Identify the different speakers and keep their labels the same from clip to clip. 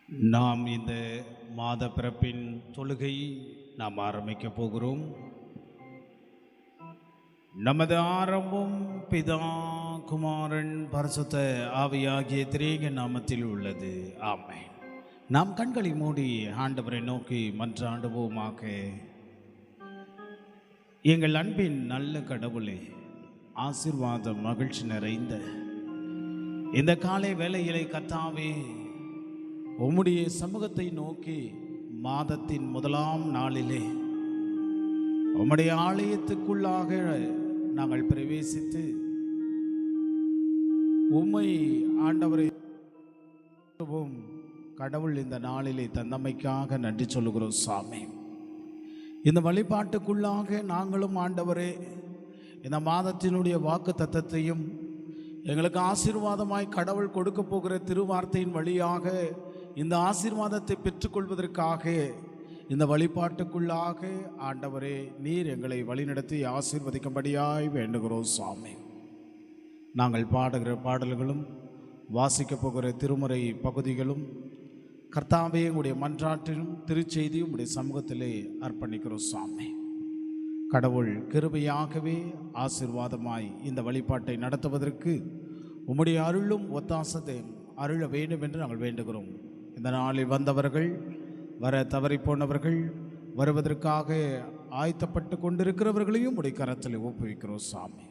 Speaker 1: நாம் இந்த மாத பிறப்பின் தொழுகை நாம் ஆரம்பிக்க போகிறோம். நமது ஆரம்பம் பிதா குமாரன் பரிசுத்த ஆவியாகிய திரேக நாமத்தில் உள்ளது. ஆமென். நாம் கண்களை மூடி ஆண்டவரை நோக்கி மன்றாடுவோமாக. எங்கள் அன்பின் நல்ல கடவுளே, ஆசீர்வாதம் மகிழ்ச்சி நிறைந்த இந்த காலை வேளையிலே கர்த்தாவே, உம்முடைய சமூகத்தை நோக்கி மாதத்தின் முதலாம் நாளிலே உம்முடைய ஆலயத்துக்குள்ளாக நாங்கள் பிரவேசித்து உம்மை ஆண்டவரை கடவுள் இந்த நாளிலே தந்தமைக்காக நன்றி சொல்லுகிறோம் சாமி. இந்த வழிபாட்டுக்குள்ளாக நாங்களும் ஆண்டவரே இந்த மாதத்தினுடைய வாக்கு தத்தத்தையும் எங்களுக்கு ஆசீர்வாதமாய் கடவுள் கொடுக்க போகிற திருவார்த்தையின் வழியாக இந்த ஆசீர்வாதத்தை பெற்றுக்கொள்வதற்காக இந்த வழிபாட்டுக்குள்ளாக ஆண்டவரே நீர் எங்களை வழிநடத்தி ஆசீர்வதிக்கும்படியாய் வேண்டுகிறோம் சாமி. நாங்கள் பாடுகிற பாடல்களும் வாசிக்க போகிற திருமுறை பகுதிகளும் கர்த்தாவே உங்களுடைய மன்றாட்டிலும் திருச்செய்தியும் உடைய சமூகத்திலே அர்ப்பணிக்கிறோம் சாமி. கடவுள் கிருபையாகவே ஆசீர்வாதமாய் இந்த வழிபாட்டை நடத்துவதற்கு உம்முடைய அருளும் ஒத்தாசத்தையும் அருள வேண்டும் என்று நாங்கள் வேண்டுகிறோம். இந்த நாளில் வந்தவர்கள், வர தவறி போனவர்கள், வருவதற்காக ஆயத்தப்பட்டு கொண்டிருக்கிறவர்களையும் உடைய கரத்தில் ஒப்புவிக்கிறோம் சாமி.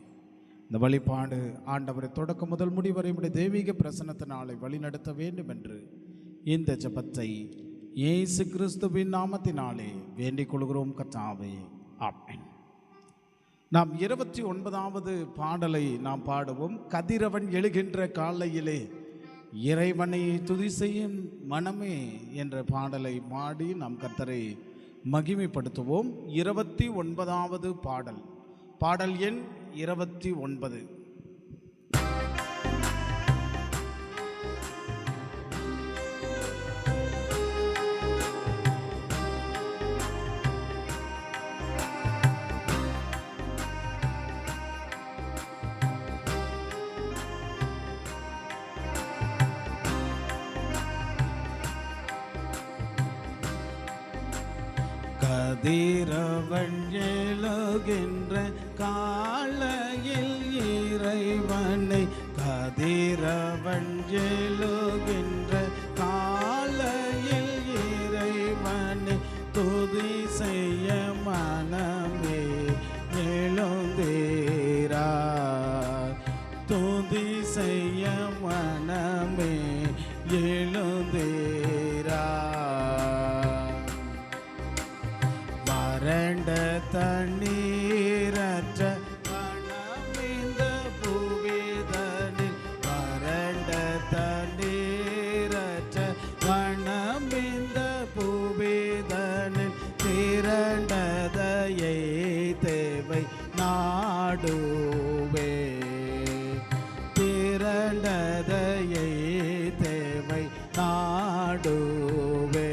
Speaker 1: இந்த வழிபாடு ஆண்டவரை தொடக்க முதல் முடிவரை உடைய தெய்வீக பிரசன்னத்தினாலே வழிநடத்த வேண்டும் என்று இந்த ஜெபத்தை இயேசு கிறிஸ்துவின் நாமத்தினாலே வேண்டிக் கொள்கிறோம் கர்த்தாவே. ஆமென். நாம் 29வது பாடலை நாம் பாடுவோம். கதிரவன் எழுகின்ற காலையிலே இறைவனை துதி செய்யும் மனமே என்ற பாடலை பாடி நாம் கர்த்தரை மகிமைப்படுத்துவோம். 29வது பாடல், பாடல் எண் 29. கதிரவன் எழுகின்ற காலையில் இறைவனை, கதிரவன் எழுகின்ற காலையில் இறைவனை துதி செய்ய மனமே எழுந்தேரா, துதி செய்ய மனமே எழுந்தேரா. வறண்ட தண்ணீரற்ற வனமிந்த பூவிதனில், வறண்ட தண்ணீரற்ற வனமிந்த பூவிதனில் திரண்டதையை தேவை நாடுவே, திரண்டதையை தேவை நாடுவே.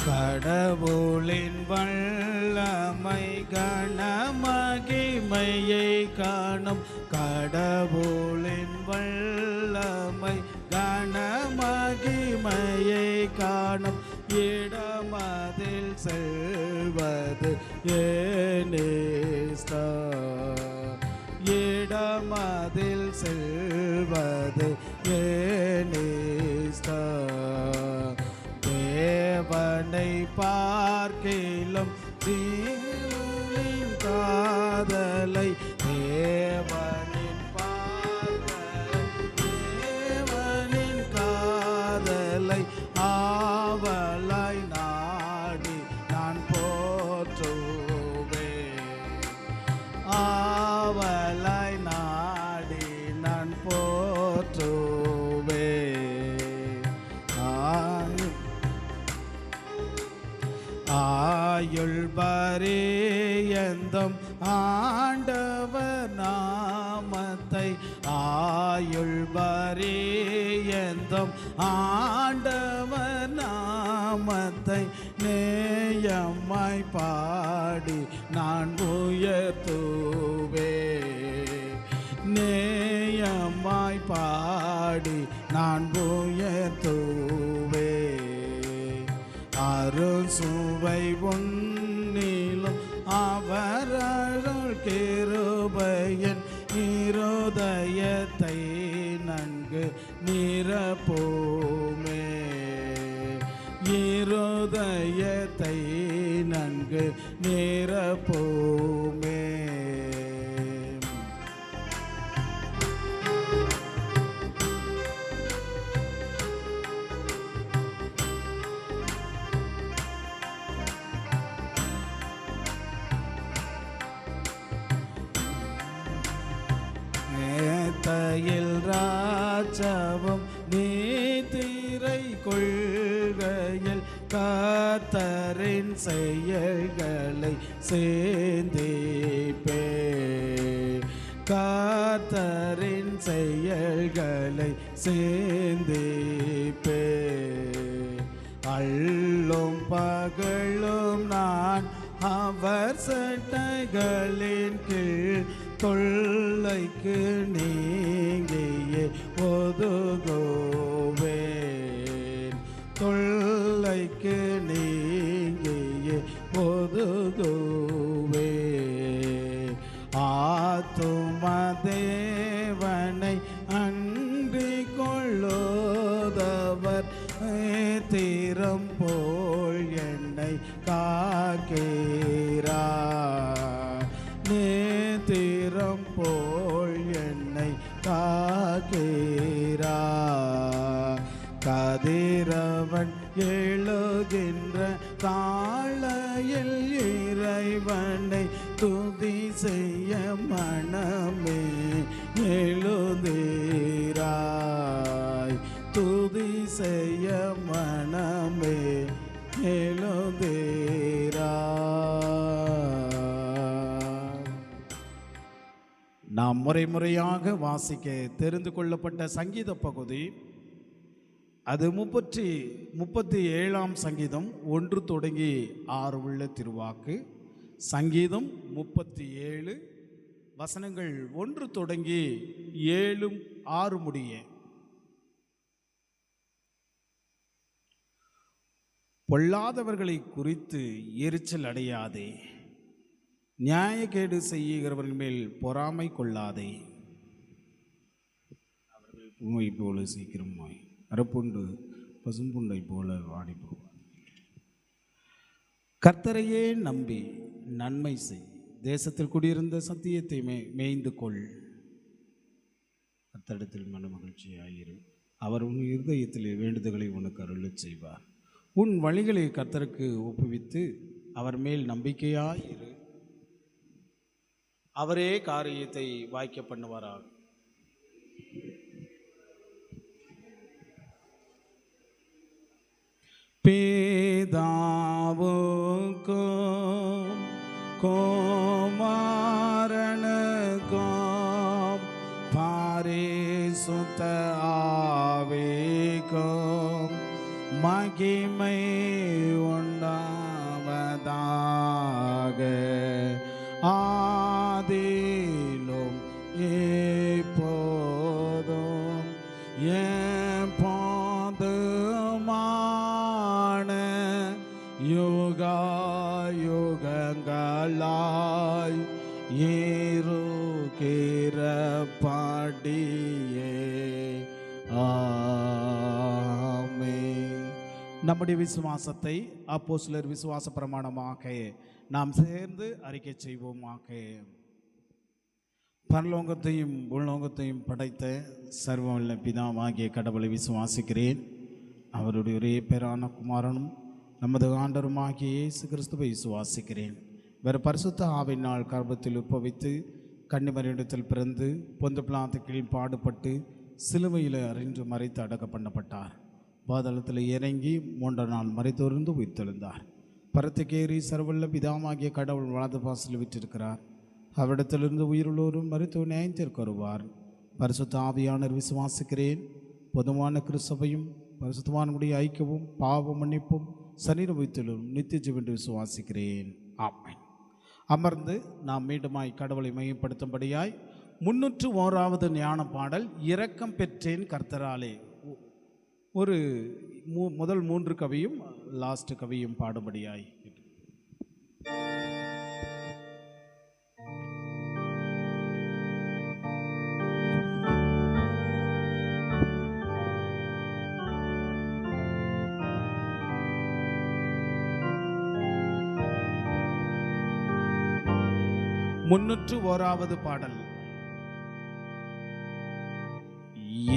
Speaker 1: கடவுளின் வல்லமை கனமகிமையை காணும், கடவுளின் வல்லமை கனமகிமையை காணும் இடமதில் செல்வது ஏனேஸ்தா, இடமதில் செல்வது ஏனேஸ்தா. தேவனை பார்க்கிலும் தேவனின் காதலை, தேவனின் பார்க்கலை, தேவனின் காதலை ஆவலாய் நாடி நான் போற்றுவேன், ஆவலாய் நாடி நான் போற்றுவேன். ஆயுள் பரியந்தம் ஆண்டவர் நாமத்தை ஆயுள் பரியந்தம் ஆண்டவர் நாமத்தை நேயமாய் பாடி நான் உயர்த்துவே, நேயமாய் பாடி நான் உயர்த்துவே. அருசுவை உன்னிலும் அவரருள் கிருபையின் இருதயத்தை நன்கு நிரப்புமே, இருதயத்தை நன்கு நிரப்புமே. தையில் ராஜாவும் நீதிரை கொள்கையில் கர்த்தரின் செயல்களை சேந்திப்பே, கர்த்தரின் செயல்களை சேந்திப்பே. அள்ளும் பகலும் நான் அவர் சட்டைகளின் கீழ் தொல்லைக்கு நீங்கியே ஒதுங்குவேன், தொல்லைக்கு நீங்கியே ஒதுங்குவேன். ஆத்தும தேவனை அன்றிக் கொள்ளுதவர் தீரம் போல் என்னை காக்கிறார், நேத்திரம் போல் என்னை காக்கிறார். கதிரவன் எழுகின்ற காலையில் இறைவனை துதி செய்ய மனமே எழுந்தீராய், துதி செய்ய மனமே எழுந்தீராய். நாம் முறையாக வாசிக்க தெரிந்து கொள்ளப்பட்ட சங்கீத பகுதி அது 37ஆம் சங்கீதம் 1 தொடங்கி 6 உள்ள திருவாக்கு. சங்கீதம் 37 வசனங்கள் 1 தொடங்கி 7 6 முடிய. பொல்லாதவர்களை குறித்து எரிச்சல் அடையாதே, நியாயக்கேடு செய்கிறவர்கள் மேல் பொறாமை கொள்ளாதே. அவர்கள் பூமை போல சீக்கிரமாய் அரப்புண்டு பசும்புண்டை போல வாடி போவார். கர்த்தரையே நம்பி நன்மை செய், தேசத்தில் குடியிருந்த சத்தியத்தை மேய்ந்து கொள். கர்த்தரிடத்தில் மன மகிழ்ச்சியாயிரு, அவர் உன் இருதயத்தில் வேண்டுதல்களை உனக்கு அருளச் செய்வார். உன் வழிகளை கர்த்தருக்கு ஒப்புவித்து அவர் மேல் நம்பிக்கையாயிரு, அவரே காரியத்தை வாய்க்க பண்ணுவாராக. பேதாவுக்கும் குமாரனுக்கும் பரிசுத்த ஆவிக்கும் மகிமை உண்டாவதாக, ஆதியிலும் இப்போதும் எப்போதுமான யுகங்களாய் இருக்கிறபடியே. ஆமென். நம்முடைய விசுவாசத்தை அப்போஸ்தலர் விசுவாச பிரமாணமாக நாம் சேர்ந்து அறிக்கை செய்வோமாக. பரலோகத்தையும் பூலோகத்தையும் படைத்த சர்வவல்ல பிதாவாகிய கடவுளை விசுவாசிக்கிறேன். அவருடைய ஒரே பேரான குமாரனும் நமது ஆண்டவருமாகிய இயேசு கிறிஸ்துவை விசுவாசிக்கிறேன். வேறு பரிசுத்த ஆவியினால் கர்ப்பத்தில் உற்பவித்து கன்னிமரியிடத்தில் பிறந்து பொந்து பிலாத்துக்கு பாடுபட்டு சிலுவையில் அறிந்து மறைத்து அடக்க பண்ணப்பட்டார். பாதாளத்தில் இறங்கி 3ஆம் நாள் மறைத்தொருந்து உயிர்த்தெழுந்தார். பரத்துக்கேறி சர்வல்ல பிதாவாகிய கடவுள் வலது பாசில் விட்டிருக்கிறார். அவரிடத்திலிருந்து உயிருள்ளோரும் மருத்துவ நியாயத்திற்கு வருவார். பரிசுத்த ஆவியானவர் விசுவாசிக்கிறேன். பொதுவான கிறிஸ்தவையும் பரிசுத்தவான்களுடைய ஐக்கியமும் பாவ மன்னிப்பும் சரீர உயிர்த்தெழும் நித்திய ஜீவன் என்று விசுவாசிக்கிறேன். ஆமென். அமர்ந்து நாம் மீண்டுமாய் கடவுளை மையப்படுத்தும்படியாய் 301வது ஞான பாடல், இரக்கம் பெற்றேன் கர்த்தராலே. ஒரு முதல் 3 கவியும் லாஸ்ட் கவியும் பாடும்படியாய். முன்னூற்று பாடல்.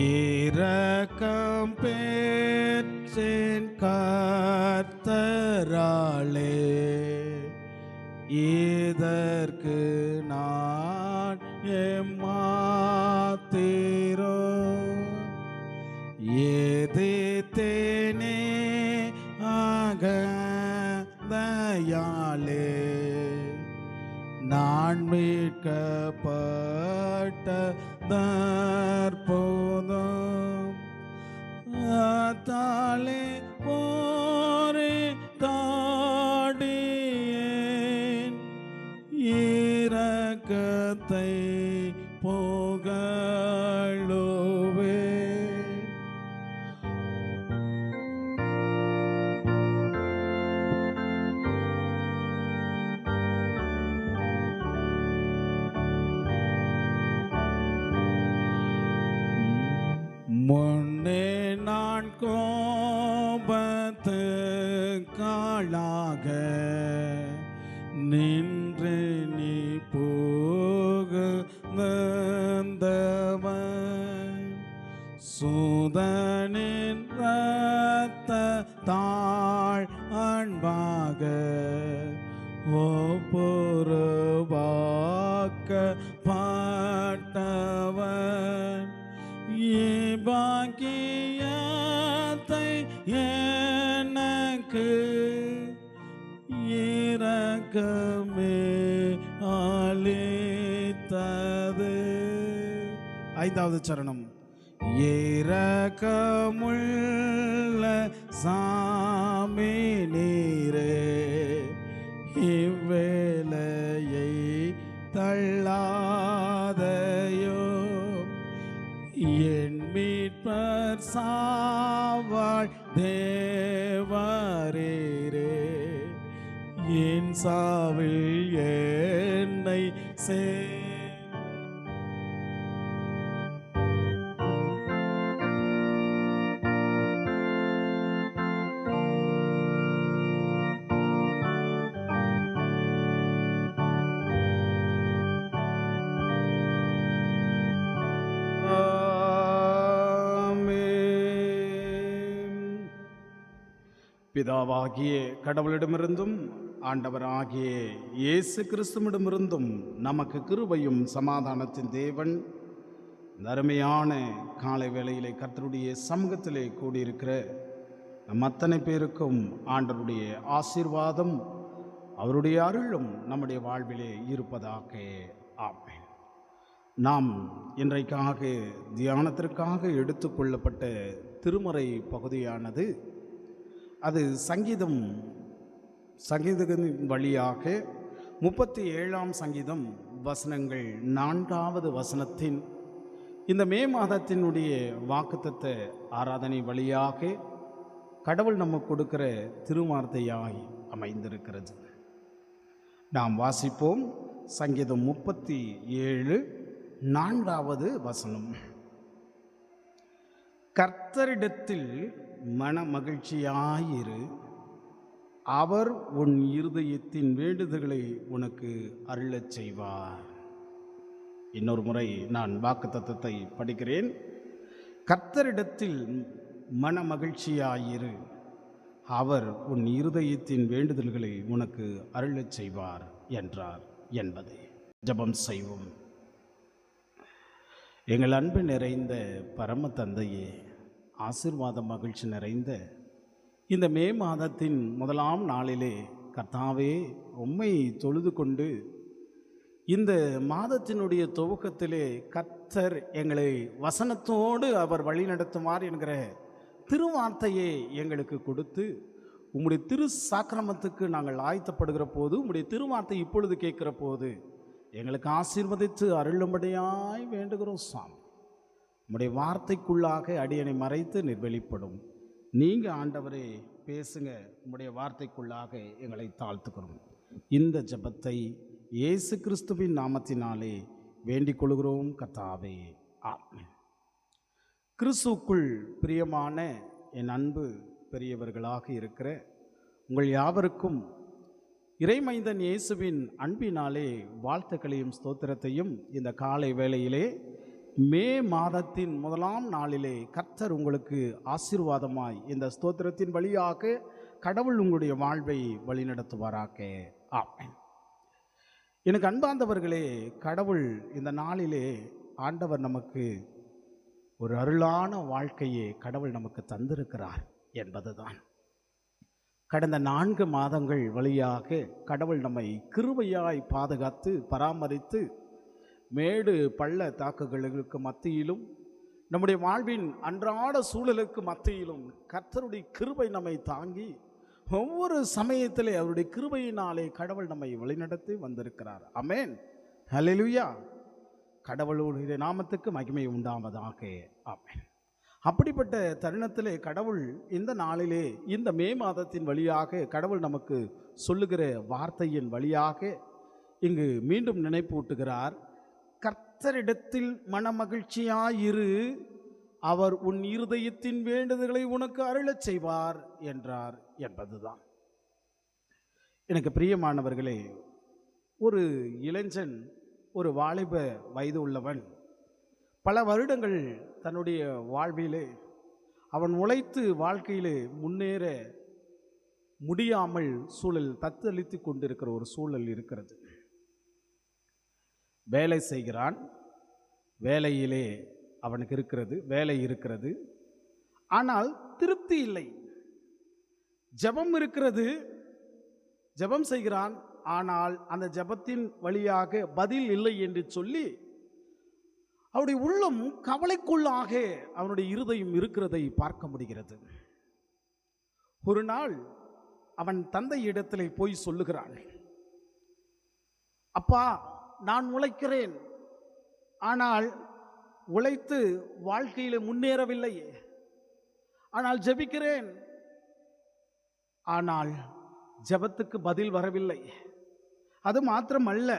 Speaker 1: இரக்கம் பெற்றேன் கர்த்தராலே, இதற்கு நான் எம்மாத்திரோ எதிர்த்தேனே அகந்தையாலே, நான் மீட்கப்பட்ட தற்போதும் தாளே போரே தாடியேன், இரக்கத்தை புகழுவே. முன்னே நான் கோபத்துக்காளாக நின்று நீ புகுந்தவன், சூதனின் இரத்தத்தால் அன்பாக ஒப்புரவாக்கப்பட்டவன், பாக்கியத்தை எனக்கு இரக்கமே அளித்தது. 5வது சரணம். இரக்கமுள்ள சாமி நீரே, இவ்வேளையை தள்ளாதையோ, என் மீட்பர் சாவாழ் தேவரீரே, என் சாவில் என்னை சே. பிதாவாகிய கடவுளிடமிருந்தும் ஆண்டவராகிய இயேசு கிறிஸ்துவிடமிருந்தும் நமக்கு கிருபையும் சமாதானத்தின் தேவன் அருமையான காலை வேளையிலே கர்த்தருடைய சமூகத்திலே கூடியிருக்கிற நம் அத்தனை பேருக்கும் ஆண்டவருடைய ஆசீர்வாதம் அவருடைய அருளும் நம்முடைய வாழ்விலே இருப்பதாக. ஆமென். நாம் இன்றைக்காக தியானத்திற்காக எடுத்துக்கொள்ளப்பட்ட திருமறை பகுதியானது அது சங்கீதத்தின் வழியாக 37ஆம் சங்கீதம் வசனங்கள் 4வது வசனத்தின் இந்த மே மாதத்தினுடைய வாக்குத்தத்த ஆராதனை வழியாக கடவுள் நமக்கு கொடுக்கிற திருவார்த்தையாய் அமைந்திருக்கிறது. நாம் வாசிப்போம். சங்கீதம் 37 4வது வசனம். கர்த்தரிடத்தில் மன மகிழ்ச்சியாயிரு, அவர் உன் இருதயத்தின் வேண்டுதல்களை உனக்கு அருளச் செய்வார். இன்னொரு முறை நான் வாக்குத்தத்தத்தை படிக்கிறேன். கர்த்தரிடத்தில் மன மகிழ்ச்சியாயிரு, அவர் உன் இருதயத்தின் வேண்டுதல்களை உனக்கு அருளச் செய்வார் என்றார் என்பதை ஜெபம் செய்வோம். எங்கள் அன்பு நிறைந்த பரம தந்தையே, ஆசீர்வாத மகிழ்ச்சி நிறைந்த இந்த மே மாதத்தின் முதலாம் நாளிலே கர்த்தாவே உம்மை தொழுது கொண்டு இந்த மாதத்தினுடைய துவக்கத்திலே கர்த்தர் எங்களை வசனத்தோடு அவர் வழி நடத்துவார் என்கிற திருவார்த்தையை எங்களுக்கு கொடுத்து உம்முடைய திரு சாக்கிரமத்துக்கு நாங்கள் ஆயத்தப்படுகிற போது உம்முடைய திருவார்த்தை இப்பொழுது கேட்கிற போது எங்களுக்கு ஆசீர்வதித்து அருளும்படியாய் வேண்டுகிறோம் சுவாமி. உம்முடைய வார்த்தைக்குள்ளாக அடியனை மறைத்து வெளிப்படும். நீங்கள் ஆண்டவரே பேசுங்க, உம்முடைய வார்த்தைக்குள்ளாக எங்களை தாழ்த்துக்கிறோம். இந்த ஜெபத்தை இயேசு கிறிஸ்துவின் நாமத்தினாலே வேண்டிக் கொள்கிறோம் கர்த்தாவே, ஆமென். கிறிஸ்துவுக்குள் பிரியமான என் அன்பு பெரியவர்களாக இருக்கிற உங்கள் யாவருக்கும் இறைமைந்தன் இயேசுவின் அன்பினாலே வாழ்த்துக்களையும் ஸ்தோத்திரத்தையும் இந்த காலை வேளையிலே மே மாதத்தின் முதலாம் நாளிலே கர்த்தர் உங்களுக்கு ஆசீர்வாதமாய் இந்த ஸ்தோத்திரத்தின் வழியாக கடவுள் உங்களுடைய வாழ்வை வழிநடத்துவாராக, ஆமென். எனக்கு அன்பார்ந்தவர்களே, கடவுள் இந்த நாளிலே ஆண்டவர் நமக்கு ஒரு அருளான வாழ்க்கையை கடவுள் நமக்கு தந்திருக்கிறார் என்பதுதான். கடந்த 4 மாதங்கள் வழியாக கடவுள் நம்மை கிருபையாய் பாதுகாத்து பராமரித்து மேடு பள்ள தாக்குகளுக்கு மத்தியிலும் நம்முடைய வாழ்வின் அன்றாட சூழலுக்கு மத்தியிலும் கர்த்தருடைய கிருபை நம்மை தாங்கி ஒவ்வொரு சமயத்திலே அவருடைய கிருபையினாலே கடவுள் நம்மை வழிநடத்தி வந்திருக்கிறார். ஆமென், ஹல்லேலூயா. கடவுளுடைய நாமத்துக்கு மகிமை உண்டாவதாக, ஆமென். அப்படிப்பட்ட தருணத்திலே கடவுள் இந்த நாளிலே இந்த மே மாதத்தின் வழியாக கடவுள் நமக்கு சொல்லுகிற வார்த்தையின் வழியாக இங்கு மீண்டும் நினைப்பூட்டுகிறார். கர்த்தரிடத்தில் மனமகிழ்ச்சியாயிரு, அவர் உன் இருதயத்தின் வேண்டுதல்களை உனக்கு அருளச் செய்வார் என்றார் என்பதுதான். எனக்கு பிரியமானவர்களே, ஒரு இளைஞன், ஒரு வாலிப வயது உள்ளவன் பல வருடங்கள் தன்னுடைய வாழ்விலே அவன் உழைத்து வாழ்க்கையிலே முன்னேற முடியாமல் சூழல் தத்தளித்து கொண்டிருக்கிற ஒரு சூழல் இருக்கிறது. வேலை செய்கிறான், வேலையிலே அவனுக்கு இருக்கிறது, வேலை இருக்கிறது, ஆனால் திருப்தி இல்லை. ஜெபம் இருக்கிறது, ஜெபம் செய்கிறான், ஆனால் அந்த ஜெபத்தின் வழியாக பதில் இல்லை என்று சொல்லி அவனுடைய உள்ளம் கவலைக்குள்ளாக அவனுடைய இருதயம் இருக்கிறதை பார்க்க முடிகிறது. ஒரு நாள் அவன் தந்தை இடத்திலே போய் சொல்லுகிறான், அப்பா, நான் உழைக்கிறேன், ஆனால் உழைத்து வாழ்க்கையில் முன்னேறவில்லை. ஆனால் ஜெபிக்கிறேன், ஆனால் ஜெபத்துக்கு பதில் வரவில்லை. அது மாத்திரமல்ல,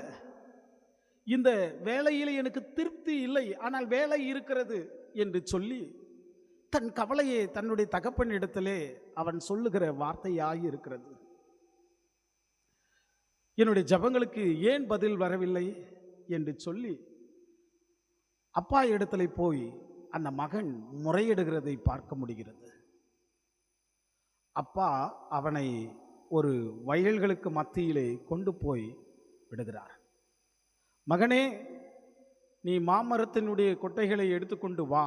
Speaker 1: இந்த வேலையில் எனக்கு திருப்தி இல்லை, ஆனால் வேலை இருக்கிறது என்று சொல்லி தன் கவலையை தன்னுடைய தகப்பன் இடத்திலே அவன் சொல்லுகிற வார்த்தையாகி இருக்கிறது. என்னுடைய ஜெபங்களுக்கு ஏன் பதில் வரவில்லை என்று சொல்லி அப்பா இடத்துல போய் அந்த மகன் முறையிடுகிறதை பார்க்க முடிகிறது. அப்பா அவனை ஒரு வயல்களுக்கு மத்தியிலே கொண்டு போய் விடுகிறார். மகனே, நீ மாமரத்தினுடைய கொட்டைகளை எடுத்துக்கொண்டு வா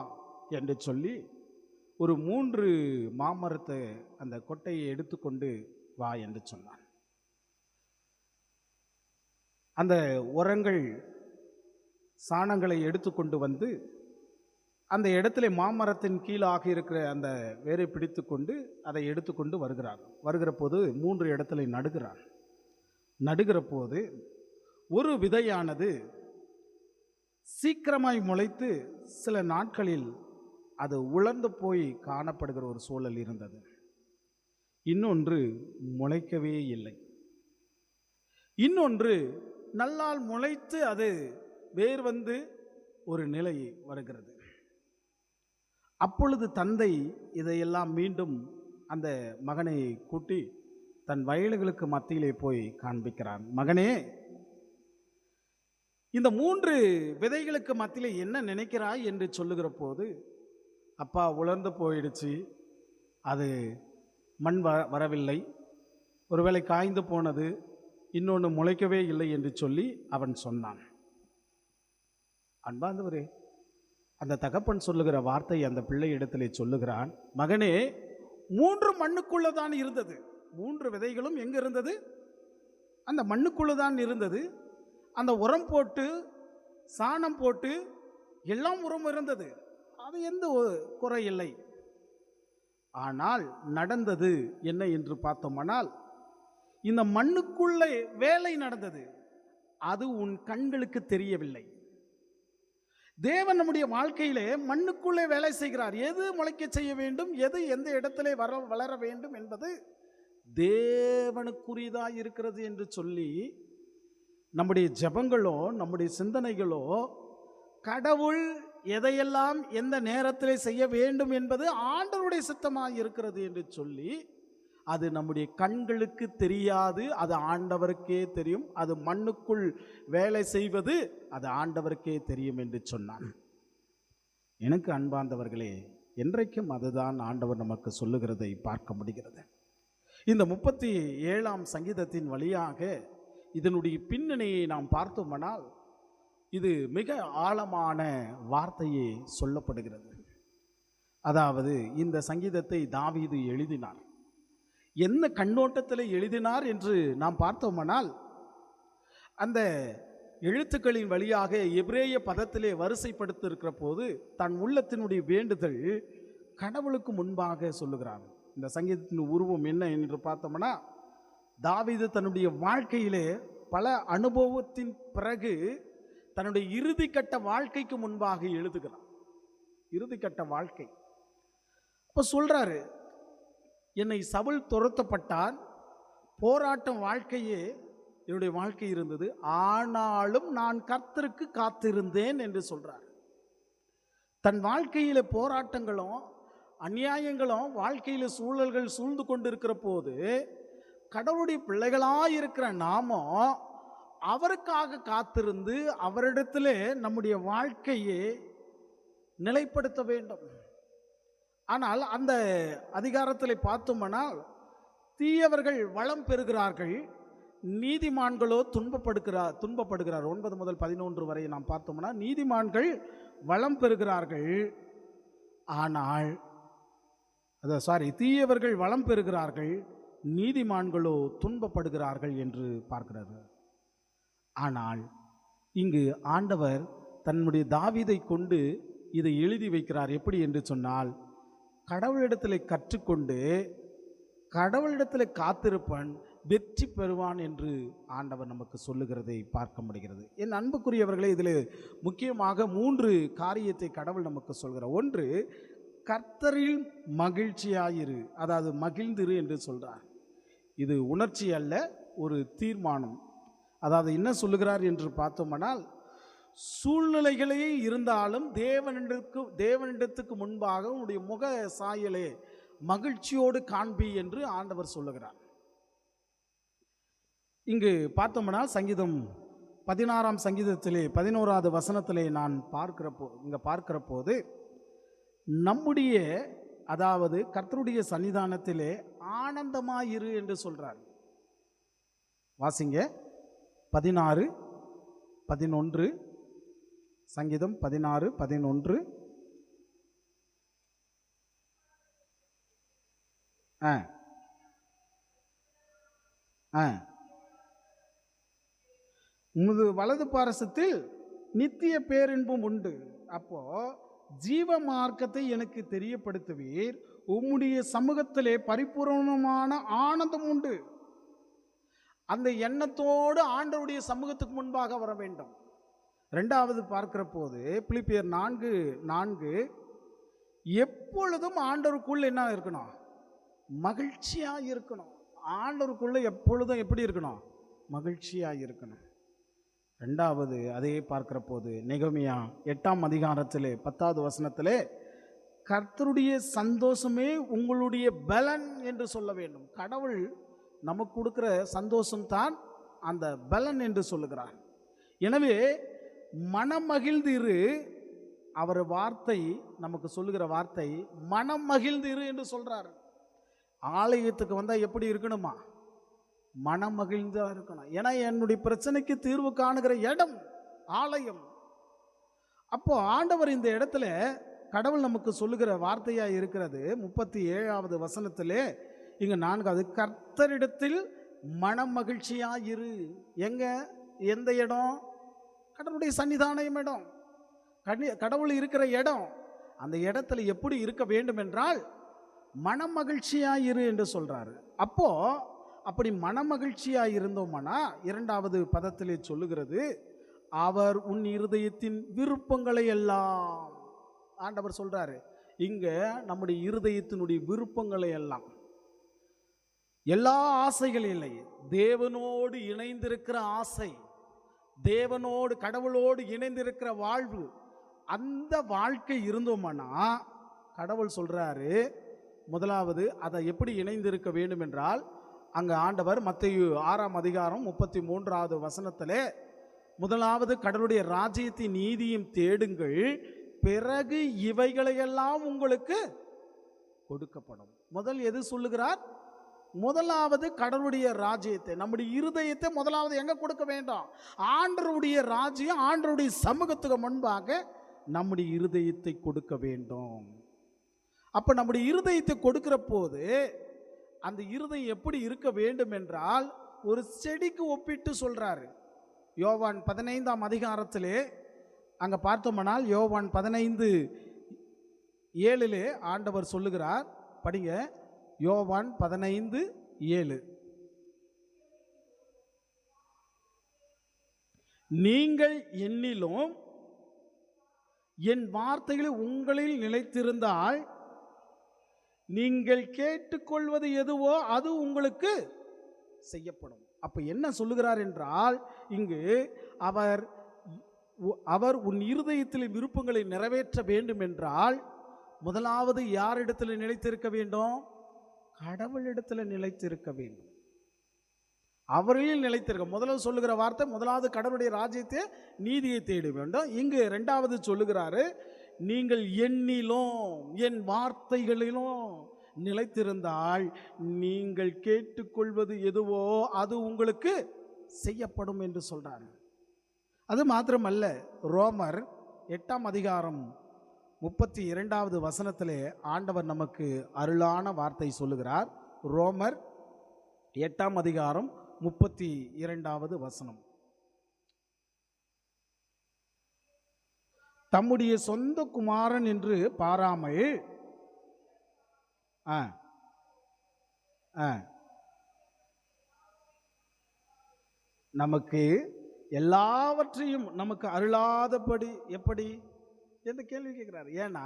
Speaker 1: என்று சொல்லி ஒரு 3 மாமரத்தை அந்த கொட்டையை எடுத்துக்கொண்டு வா என்று சொன்னான். அந்த உரங்கள் சாணங்களை எடுத்துக்கொண்டு வந்து அந்த இடத்துல மாமரத்தின் கீழாக இருக்கிற அந்த வேரை பிடித்து கொண்டு அதை எடுத்துக்கொண்டு வருகிற போது 3 இடத்துல நடுகிறான். நடுகிற போது ஒரு விதையானது சீக்கிரமாய் முளைத்து சில நாட்களில் அது உலர்ந்து போய் காணப்படுகிற ஒரு சூழல் இருந்தது. இன்னொன்று முளைக்கவே இல்லை. இன்னொன்று நல்லால் முளைத்து அது வேர் வந்து ஒரு நிலை வருகிறது. அப்பொழுது தந்தை இதையெல்லாம் மீண்டும் அந்த மகனை கூட்டி தன் வயல்களுக்கு மத்தியிலே போய் காண்பிக்கிறான். மகனே, இந்த 3 விதைகளுக்கு மத்தியிலே என்ன நினைக்கிறாய் என்று சொல்லுகிற போது, அப்பா, உலர்ந்து போயிடுச்சு, அது மண் வரவில்லை, ஒருவேளை காய்ந்து போனது, இன்னொன்று முளைக்கவே இல்லை என்று சொல்லி அவன் சொன்னான். அன்பார்ந்தவரே, அந்த தகப்பன் சொல்லுகிற வார்த்தை அந்த பிள்ளை இடத்திலே சொல்லுகிறான், மகனே, 3 மண்ணுக்குள்ள தான் இருந்தது. 3 விதைகளும் எங்க இருந்தது? அந்த மண்ணுக்குள்ள தான் இருந்தது. அந்த உரம் போட்டு சாணம் போட்டு எல்லாம் உரம் இருந்தது, அது எந்த குறை இல்லை. ஆனால் நடந்தது என்ன என்று பார்த்தோமானால், இந்த மண்ணுக்குள்ளே வேலை நடந்தது, அது உன் கண்களுக்கு தெரியவில்லை. தேவன் நம்முடைய வாழ்க்கையிலே மண்ணுக்குள்ளே வேலை செய்கிறார். எது முளைக்க செய்ய வேண்டும், எது எந்த இடத்திலே வளர வேண்டும் என்பது தேவனுக்குரியதாக இருக்கிறது என்று சொல்லி நம்முடைய ஜெபங்களோ நம்முடைய சிந்தனைகளோ கடவுள் எதையெல்லாம் எந்த நேரத்திலே செய்ய வேண்டும் என்பது ஆண்டவருடைய சித்தமாக இருக்கிறது என்று சொல்லி, அது நம்முடைய கண்களுக்கு தெரியாது, அது ஆண்டவருக்கே தெரியும். அது மண்ணுக்குள் வேலை செய்வது அது ஆண்டவருக்கே தெரியும் என்று சொன்னான். எனக்கு அன்பார்ந்தவர்களே, என்றைக்கும் அதுதான் ஆண்டவர் நமக்கு சொல்லுகிறதை பார்க்க முடிகிறது. இந்த 37ஆம் சங்கீதத்தின் வழியாக இதனுடைய பின்னணியை நாம் பார்த்தோமானால், இது மிக ஆழமான வார்த்தையே சொல்லப்படுகிறது. அதாவது இந்த சங்கீதத்தை தாவீது எழுதினார். என்ன கண்ணோட்டத்தில் எழுதினார் என்று நாம் பார்த்தோமானால், அந்த எழுத்துக்களின் வழியாக எபிரேய பதத்திலே வரிசைப்படுத்தியிருக்கிற போது தன் உள்ளத்தினுடைய வேண்டுதல் கடவுளுக்கு முன்பாக சொல்லுகிறார். இந்த சங்கீதத்தின் உருவம் என்ன என்று பார்த்தோம்னா, தாவீது தன்னுடைய வாழ்க்கையிலே பல அனுபவத்தின் பிறகு தன்னுடைய இறுதிக்கட்ட வாழ்க்கைக்கு முன்பாக எழுதுகிறார். இறுதிக்கட்ட வாழ்க்கை. அப்போ சொல்றாரு, என்னை சவுல் துரத்தப்பட்டான், போராட்டம் வாழ்க்கையே என்னுடைய வாழ்க்கை இருந்தது, ஆனாலும் நான் கர்த்தருக்கு காத்திருந்தேன் என்று சொல்றார். தன் வாழ்க்கையில போராட்டங்களும் அநியாயங்களும் வாழ்க்கையில சூழல்கள் சூழ்ந்து கொண்டு இருக்கிற போது கடவுளுடைய பிள்ளைகளாயிருக்கிற நாமும் அவருக்காக காத்திருந்து அவரிடத்திலே நம்முடைய வாழ்க்கையை நிலைப்படுத்த வேண்டும். ஆனால் அந்த அதிகாரத்தில் பார்த்தோம்னால், தீயவர்கள் வளம் பெறுகிறார்கள், நீதிமான்களோ துன்பப்படுகிறார். 9 முதல் 11 வரை நாம் பார்த்தோம்னா, நீதிமான்கள் வளம் பெறுகிறார்கள், ஆனால் தீயவர்கள் வளம் பெறுகிறார்கள், நீதிமான்களோ துன்பப்படுகிறார்கள் என்று பார்க்கிறார்கள். ஆனால் இங்கு ஆண்டவர் தன்னுடைய தாவீதை கொண்டு இதை எழுதி வைக்கிறார். எப்படி என்று சொன்னால், கடவுளிடத்தில் கற்றுக்கொண்டு கடவுளிடத்தில் காத்திருப்பன் வெற்றி பெறுவான் என்று ஆண்டவர் நமக்கு சொல்லுகிறதை பார்க்க முடிகிறது. என் அன்புக்குரியவர்களே, இதில் முக்கியமாக 3 காரியத்தை கடவுள் நமக்கு சொல்கிறார். ஒன்று, கர்த்தரில் மகிழ்ச்சியாயிரு, அதாவது மகிழ்ந்திரு என்று சொல்கிறார். இது உணர்ச்சி அல்ல, ஒரு தீர்மானம். அதாவது என்ன சொல்லுகிறார் என்று பார்த்தோம்னால், சூழ்நிலைகளே இருந்தாலும் தேவனிடத்துக்கு முன்பாக உன்னுடைய முக சாயலே மகிழ்ச்சியோடு காண்பி என்று ஆண்டவர் சொல்லுகிறார். இங்கு பார்த்தோம்னா சங்கீதம் 16ஆம் சங்கீதத்திலே 11வது வசனத்திலே நான் பார்க்கிற போது நம்முடைய அதாவது கர்த்தருடைய சன்னிதானத்திலே ஆனந்தமாயிரு என்று சொல்றார். வாசிங்க 16:11, சங்கீதம் 16:11. உமது வலது பாரசத்தில் நித்திய பேரின்பம் உண்டு. அப்போ ஜீவ மார்க்கத்தை எனக்கு தெரியப்படுத்துவீர், உம்முடைய சமூகத்திலே பரிபூர்ணமான ஆனந்தம் உண்டு. அந்த எண்ணத்தோடு ஆண்டவருடைய சமூகத்துக்கு முன்பாக வர வேண்டும். 2வது பார்க்கிற போது பிலிப்பியர் 4:4, எப்பொழுதும் ஆண்டவருக்குள்ள என்ன இருக்கணும்? மகிழ்ச்சியாக இருக்கணும். ஆண்டவருக்குள்ள எப்பொழுதும் எப்படி இருக்கணும்? மகிழ்ச்சியாக இருக்கணும். 2வது அதே பார்க்கிற போது நெகமியா 8ஆம் அதிகாரத்திலே 10வது வசனத்திலே கர்த்தருடைய சந்தோஷமே உங்களுடைய பலன் என்று சொல்ல வேண்டும். கடவுள் நமக்கு கொடுக்கிற சந்தோஷம்தான் அந்த பலன் என்று சொல்லுகிறார். எனவே மனம் மகிழ்ந்திரு, அவர் வார்த்தை நமக்கு சொல்லுகிற வார்த்தை மனம் மகிழ்ந்திரு என்று சொல்றார். ஆலயத்துக்கு வந்தால் எப்படி இருக்கணுமா? மனம் மகிழ்ந்தா இருக்கணும். ஏன்னா என்னுடைய பிரச்சனைக்கு தீர்வு காணுகிற இடம் ஆலயம். அப்போ ஆண்டவர் இந்த இடத்துல கடவுள் நமக்கு சொல்லுகிற வார்த்தையா இருக்கிறது. 37வது வசனத்திலே இங்க 4வது, கர்த்தரிடத்தில் மனம் மகிழ்ச்சியா இரு. எங்க? எந்த இடம்? கடவுளுடைய சன்னிதானம் இடம். கடவுள் இருக்கிற இடம், அந்த இடத்துல எப்படி இருக்க வேண்டும் என்றால் மனமகிழ்ச்சியாயிரு என்று சொல்றாரு. அப்போ அப்படி மனமகிழ்ச்சியாய் இருந்தோம்னா இரண்டாவது பதத்திலே சொல்லுகிறது, அவர் உன் இருதயத்தின் விருப்பங்களை எல்லாம், ஆண்டவர் சொல்றாரு இங்க நம்முடைய இருதயத்தினுடைய விருப்பங்களை எல்லாம், எல்லா ஆசைகள் இல்லை, தேவனோடு இணைந்திருக்கிற ஆசை, தேவனோடு கடவுளோடு இணைந்திருக்கிற வாழ்வு, அந்த வாழ்க்கை இருந்தோம்னா கடவுள் சொல்றாரு முதலாவது அதை எப்படி இணைந்திருக்க வேண்டும் என்றால், அங்கே ஆண்டவர் மத்தேயு 6ஆம் அதிகாரம் 33வது வசனத்திலே முதலாவது கடவுளுடைய ராஜ்யத்தின் நீதியும் தேடுங்கள், பிறகு இவைகளையெல்லாம் உங்களுக்கு கொடுக்கப்படும். முதல் எது சொல்லுகிறார்? முதலாவது கடவுளுடைய ராஜ்யத்தை, நம்முடைய இருதயத்தை முதலாவது எங்க கொடுக்க வேண்டும்? ஆண்டவருடைய ராஜ்யம், ஆண்டவருடைய சமூகத்துக்கு முன்பாக நம்முடைய இருதயத்தை கொடுக்க வேண்டும். அப்ப நம்முடைய இருதயத்தை கொடுக்கிற போது அந்த இருதயம் எப்படி இருக்க வேண்டும் என்றால் ஒரு செடிக்கு ஒப்பிட்டு சொல்றாரு. யோவான் 15ஆம் அதிகாரத்திலே அங்க பார்த்தோம்னால் யோவான் 15:7 ஆண்டவர் சொல்லுகிறார், படிங்க. யோவான் 15:7, நீங்கள் என்னிலும் என் வார்த்தைகளை உங்களில் நிலைத்திருந்தால் நீங்கள் கேட்டுக்கொள்வது எதுவோ அது உங்களுக்கு செய்யப்படும். அப்ப என்ன சொல்லுகிறார் என்றால், இங்கு அவர் உன் இருதயத்தில் விருப்பங்களை நிறைவேற்ற வேண்டும் என்றால் முதலாவது யாரிடத்தில் நிலைத்திருக்க வேண்டும்? கடவுளிடத்தில் நிலைத்திருக்க வேண்டும். அவர்களில் நிலைத்திருக்க முதல்ல சொல்லுகிற வார்த்தை, முதலாவது கடவுளுடைய ராஜ்யத்தை நீதியை தேட வேண்டும். இங்கு இரண்டாவது சொல்லுகிறாரு, நீங்கள் என்னிலும் என் வார்த்தைகளிலும் நிலைத்திருந்தால் நீங்கள் கேட்டுக்கொள்வது எதுவோ அது உங்களுக்கு செய்யப்படும் என்று சொல்றாரு. அது மாத்திரமல்ல, ரோமர் 8ஆம் அதிகாரம் 32வது வசனத்திலே ஆண்டவர் நமக்கு அருளான வார்த்தை சொல்லுகிறார். ரோமர் 8ஆம் அதிகாரம் 32வது வசனம், தம்முடைய சொந்த குமாரன் என்று பாராமல் நமக்கு எல்லாவற்றையும் நமக்கு அருளாதபடி எப்படி என்று கேள்வி கேட்கிறார். ஏன்னா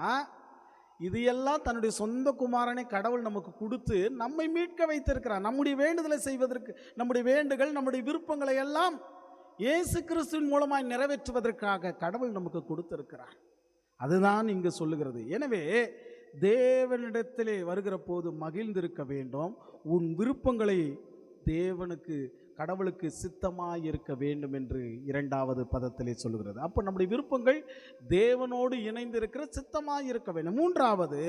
Speaker 1: இது எல்லாம் தன்னுடைய சொந்த குமாரனை கடவுள் நமக்கு கொடுத்து நம்மை மீட்க வைத்திருக்கிறார். நம்முடைய வேண்டுதலை செய்வதற்கு, நம்முடைய வேண்டுகள், நம்முடைய விருப்பங்களை எல்லாம் இயேசு கிறிஸ்துவின் மூலமாய் நிறைவேற்றுவதற்காக கடவுள் நமக்கு கொடுத்திருக்கிறார். அதுதான் இங்கு சொல்லுகிறது. எனவே தேவனிடத்திலே வருகிற போது மகிழ்ந்திருக்க வேண்டும். உன் விருப்பங்களை தேவனுக்கு, கடவுளுக்கு சித்தமாய் இருக்க வேண்டும் என்று இரண்டாவது பதத்திலே சொல்லுகிறது. அப்போ நம்முடைய விருப்பங்கள் தேவனோடு இணைந்திருக்கிற சித்தமாய் இருக்க வேண்டும். மூன்றாவது,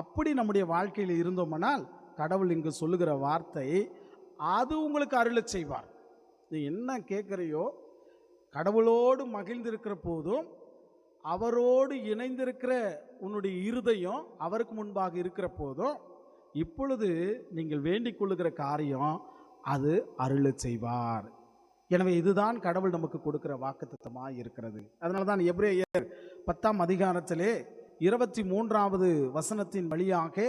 Speaker 1: அப்படி நம்முடைய வாழ்க்கையில் இருந்தோம்னால் கடவுள் இங்கு சொல்லுகிற வார்த்தை, அது உங்களுக்கு அருளச் செய்வார். நீ என்ன கேட்குறையோ, கடவுளோடு மகிழ்ந்திருக்கிற போதும் அவரோடு இணைந்திருக்கிற உன்னுடைய இருதயம் அவருக்கு முன்பாக இருக்கிற போதும் இப்பொழுது நீங்கள் வேண்டிக் கொள்ளுகிற காரியம் அது அருளச் செய்வார். எனவே இதுதான் கடவுள் நமக்கு கொடுக்கிற வாக்குத்தத்தமாக இருக்கிறது. அதனால தான் எபிரேயர் 10ஆம் அதிகாரத்திலே 23வது வசனத்தின் வழியாக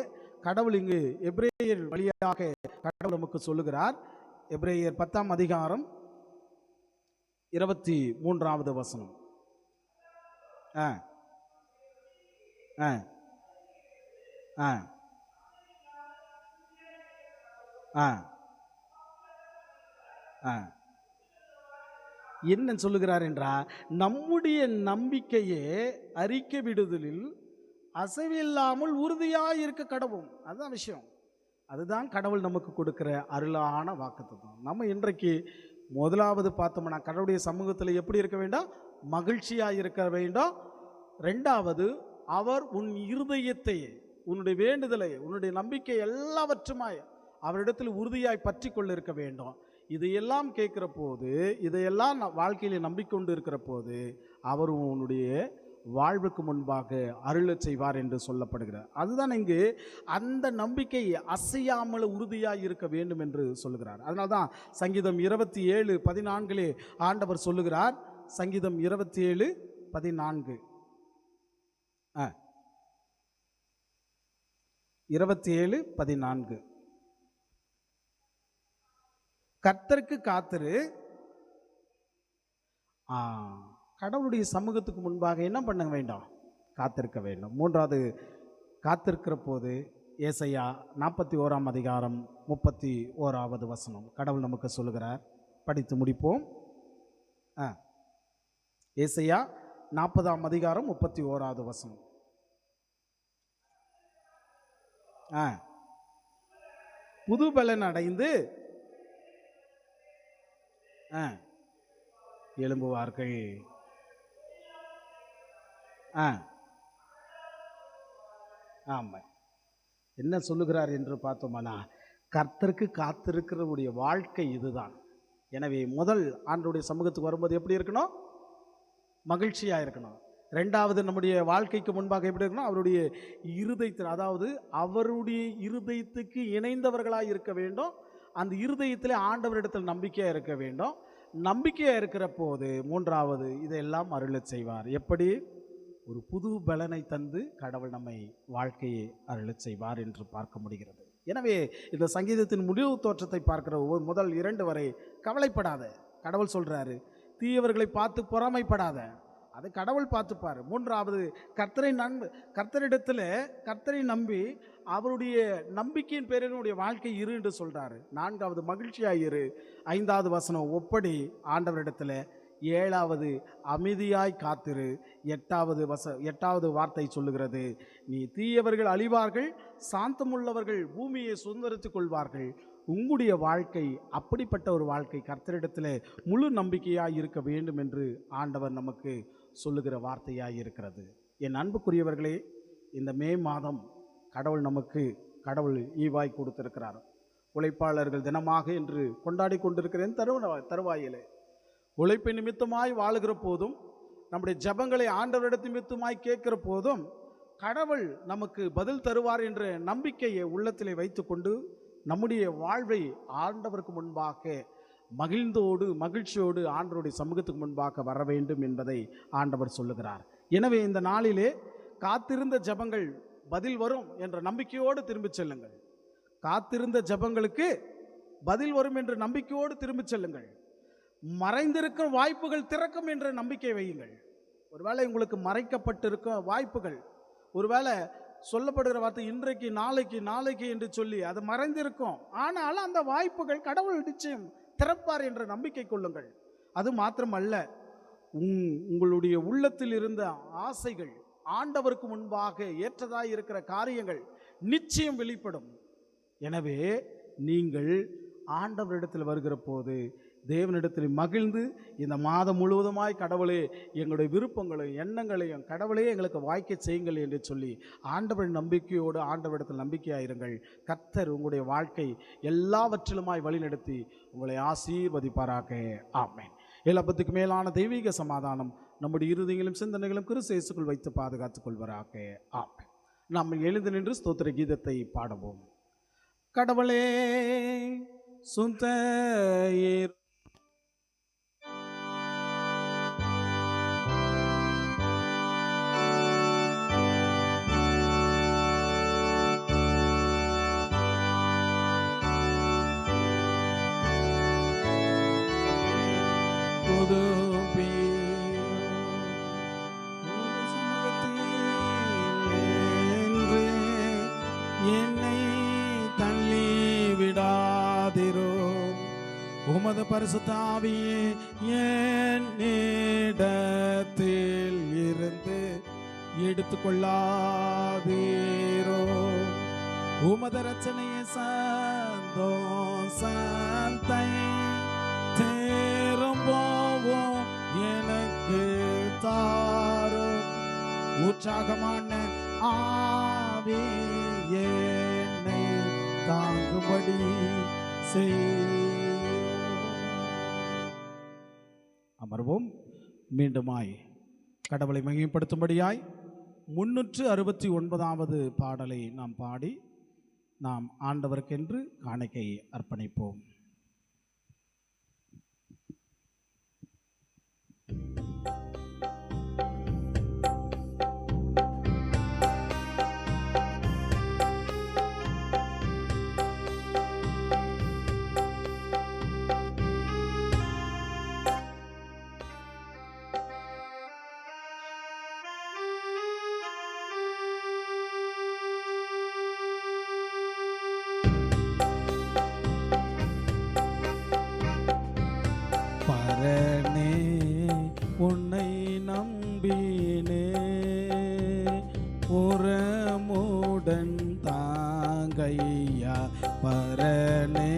Speaker 1: கடவுள் இங்கு எபிரேயர் வழியாக கடவுள் நமக்கு சொல்லுகிறார். எபிரேயர் 10ஆம் அதிகாரம் 23வது வசனம். என்ன சொல்லுகிறார் என்றால், நம்முடைய நம்பிக்கையே அறிக்கை விடுதலில் அசைவில்லாமல் உறுதியாக இருக்க கடவும். அதுதான் விஷயம். அதுதான் கடவுள் நமக்கு கொடுக்கிற அருளான வாக்குத்தத்தம். நம்ம இன்றைக்கு முதலாவது பார்த்தோம்னா கடவுளுடைய சமூகத்தில் எப்படி இருக்க வேண்டும்? மகிழ்ச்சியாக இருக்க வேண்டும். ரெண்டாவது, அவர் உன் இருதயத்தை, உன்னுடைய வேண்டுதலை, உன்னுடைய நம்பிக்கை எல்லாவற்றுமாய் அவரிடத்தில் உறுதியாய் பற்றி கொள்ள இருக்க வேண்டும். இதையெல்லாம் கேட்கிற போது, இதையெல்லாம் வாழ்க்கையில் நம்பிக்கொண்டு இருக்கிற போது அவர் உன்னுடைய வாழ்வுக்கு முன்பாக அருளச் செய்வார் என்று சொல்லப்படுகிறார். அதுதான் இங்கு அந்த நம்பிக்கை அசையாமல் உறுதியாக இருக்க வேண்டும் என்று சொல்லுகிறார். அதனால தான் சங்கீதம் 27:14 ஆண்டவர் சொல்லுகிறார். சங்கீதம் 27:14 27:14. கர்த்தருக்கு காத்திரு. கடவுளுடைய சமூகத்துக்கு முன்பாக என்ன பண்ண வேண்டும்? காத்திருக்க வேண்டும். மூன்றாவது காத்திருக்கிற போது ஏசாயா 41:31 கடவுள் நமக்கு சொல்லுகிறார். படித்து முடிப்போம். ஏசாயா 40:31. புது பலன் அடைந்து எழும்புவார்கள். ஆமா, என்ன சொல்லுகிறார் என்று பார்த்தோம்னா, கர்த்தருக்கு காத்திருக்கிறவருடைய வாழ்க்கை இதுதான். எனவே முதல் ஆண்டவருடைய சமூகத்துக்கு வரும்போது எப்படி இருக்கணும்? மகிழ்ச்சியாக இருக்கணும். ரெண்டாவது, நம்முடைய வாழ்க்கைக்கு முன்பாக எப்படி இருக்கணும்? அவருடைய இருதயத்தில், அதாவது அவருடைய இருதயத்துக்கு இணைந்தவர்களாக இருக்க வேண்டும். அந்த இருதயத்தில் ஆண்டவரிடத்தில் நம்பிக்கையாக இருக்க வேண்டும். நம்பிக்கையாக இருக்கிற போது மூன்றாவது, இதையெல்லாம் அருளச் செய்வார். எப்படி? ஒரு புது பலனை தந்து கடவுள் நம்மை வாழ்க்கையை அருளச் செய்வார் என்று பார்க்க முடிகிறது. எனவே இந்த சங்கீதத்தின் முடிவு தோற்றத்தை பார்க்கிற முதல் 2 வரை கவலைப்படாத. கடவுள் சொல்றாரு, தீயவர்களை பார்த்து பொறாமைப்படாத, அது கடவுள் பார்த்துப்பார். மூன்றாவது, கர்த்தரை நம்பி அவருடைய நம்பிக்கையின் பேரினுடைய வாழ்க்கை இரு என்று சொல்றாரு. 4வது, மகிழ்ச்சியாக இரு. 5வது வசனம், ஒப்படி ஆண்டவரிடத்தில். 7வது, அமைதியாய் காத்திரு. 8வது வார்த்தை சொல்லுகிறது, நீ தீயவர்கள் அழிவார்கள், சாந்தமுள்ளவர்கள் பூமியை சுதந்திரித்துக் கொள்வார்கள். உங்களுடைய வாழ்க்கை அப்படிப்பட்ட ஒரு வாழ்க்கை, கர்த்தரிடத்தில் முழு நம்பிக்கையாக இருக்க வேண்டும் என்று ஆண்டவர் நமக்கு சொல்லுகிற வார்த்தையாக இருக்கிறது. என் அன்புக்குரியவர்களே, இந்த மே மாதம் கடவுள் ஈவாய் கொடுத்திருக்கிறார். உழைப்பாளர்கள் தினமாக என்று கொண்டாடி கொண்டிருக்கிறேன். தருவாயிலே உழைப்பை நிமித்தமாய் வாழுகிற போதும், நம்முடைய ஜபங்களை ஆண்டவரிடத்து நிமித்தமாய் கேட்கிற போதும் கடவுள் நமக்கு பதில் தருவார் என்ற நம்பிக்கையை உள்ளத்திலே வைத்துக்கொண்டு நம்முடைய வாழ்வை ஆண்டவருக்கு முன்பாக மகிழ்ச்சியோடு ஆண்டவருடைய சமூகத்துக்கு முன்பாக வர வேண்டும் என்பதை ஆண்டவர் சொல்லுகிறார். எனவே இந்த நாளிலே காத்திருந்த ஜபங்கள் பதில் வரும் என்ற நம்பிக்கையோடு திரும்பிச் செல்லுங்கள். காத்திருந்த ஜபங்களுக்கு பதில் வரும் என்ற நம்பிக்கையோடு திரும்பிச் செல்லுங்கள். மறைந்திருக்கும் வாய்ப்புகள் திறக்கும் என்ற நம்பிக்கை வையுங்கள். ஒருவேளை உங்களுக்கு மறைக்கப்பட்டிருக்கும் வாய்ப்புகள், ஒருவேளை சொல்லப்படுகிற வார்த்தை இன்றைக்கு நாளைக்கு என்று சொல்லி அது மறைந்திருக்கும். ஆனால் அந்த வாய்ப்புகள் கடவுள் நிச்சயம் திறப்பார் என்ற நம்பிக்கை கொள்ளுங்கள். அது மாத்திரமல்ல, உங்களுடைய உள்ளத்தில் இருந்த ஆசைகள், ஆண்டவருக்கு முன்பாக ஏற்றதாய் இருக்கிற காரியங்கள் நிச்சயம் வெளிப்படும். எனவே நீங்கள் ஆண்டவரிடத்தில் வருகிற போது தேவனிடத்தில் மகிழ்ந்து, இந்த மாதம் முழுவதுமாய் கடவுளே எங்களுடைய விருப்பங்களையும் எண்ணங்களையும் கடவுளே எங்களுக்கு வாய்க்க செய்யுங்கள் என்று சொல்லி ஆண்டவரின் நம்பிக்கையோடு ஆண்டவரிடத்தில் நம்பிக்கையாயிருங்கள். கர்த்தர் உங்களுடைய வாழ்க்கை எல்லாவற்றிலுமாய் வழிநடத்தி உங்களை ஆசீர்வதிப்பாராக. ஆமென். எல்லாத்துக்கு மேலான தெய்வீக சமாதானம் நம்முடைய இருதயங்களும் சிந்தனைகளும் கிறிஸ்து இயேசுக்குள் வைத்து பாதுகாத்துக் கொள்வராக. ஆமென். நாம் எழுந்து நின்று ஸ்தோத்திர கீதத்தை பாடுவோம். கடவுளே சுந்தர் என்னை தள்ளி விடாதிரோ, உமது பரிசுத்த ஆவியே என்னிடத்தில் இருந்து எடுத்துக்கொள்ளாதீரோ. உமது ரட்சணையை சந்தோஷத்தை திரும்பவும் எனக்கு தாரும். உற்சாகமான ஆவி என்னை தாங்கும்படி அமர்வோம். மீண்டுமாய் கடவுளை மகிமைப்படுத்தும்படியாய் 369வது பாடலை நாம் பாடி நாம் ஆண்டவருக்கென்று காணிக்கை அர்ப்பணிப்போம். உரமுடன் தாங்கையா பரனே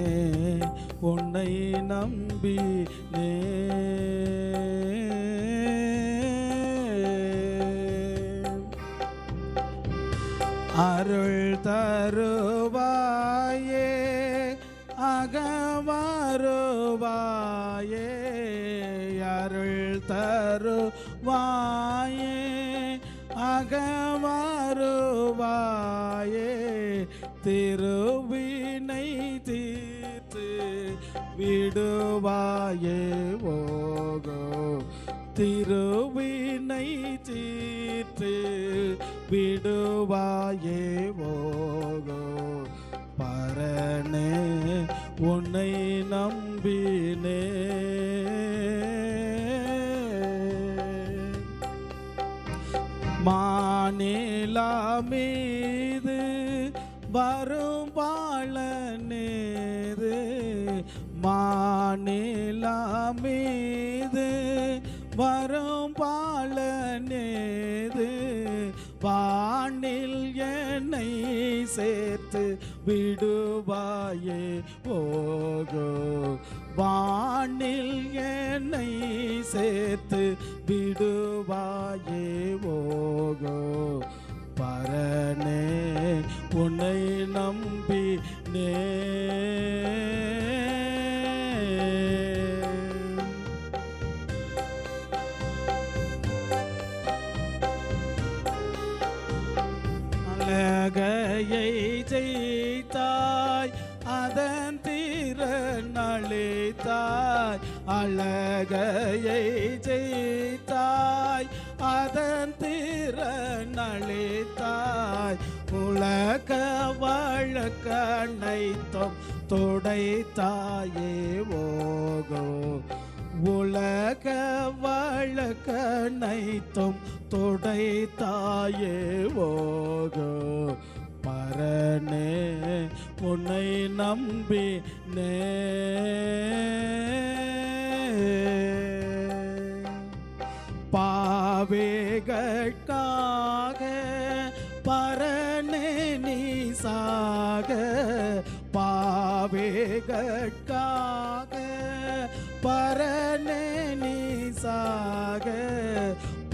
Speaker 1: உன்னை நம்பினே. அருள் தருவாயே அகமருவாயே, அருள் தருவாயே அகமருவாயே, திருவினை தீர்த்து விடுவாயே ஓகோ, திருவினை தீர்த்து விடுவாயே ஓகோ, பரனே உன்னை நம்பினே. மாநிலா மீது வரும் பாலனேது, மாநிலா மீது வரும் பாலனேது, வானில் என்னை சேர்த்து விடுவாயே ஓகோ, வானில் என்னை சேர்த்து விடுவாயே ஓகோ, பரனே உன்னை நம்பினே. அழகையை ஜெயித்தாய் அதன் திறனளித்தாய், அழகையை ஜெயித்தாய் அதன் திறனளித்தாய், உலக வழக்கனைத்தும் துடைத்தாயே ஓகோ, உலக வழக்கனைத்தும் துடைத்தாயே ஓகோ, பரனே உன்னை நம்பினே. பாவேகட்காக பரனே நீ சாக, பாவேகட்காக பரனே நீ சாக,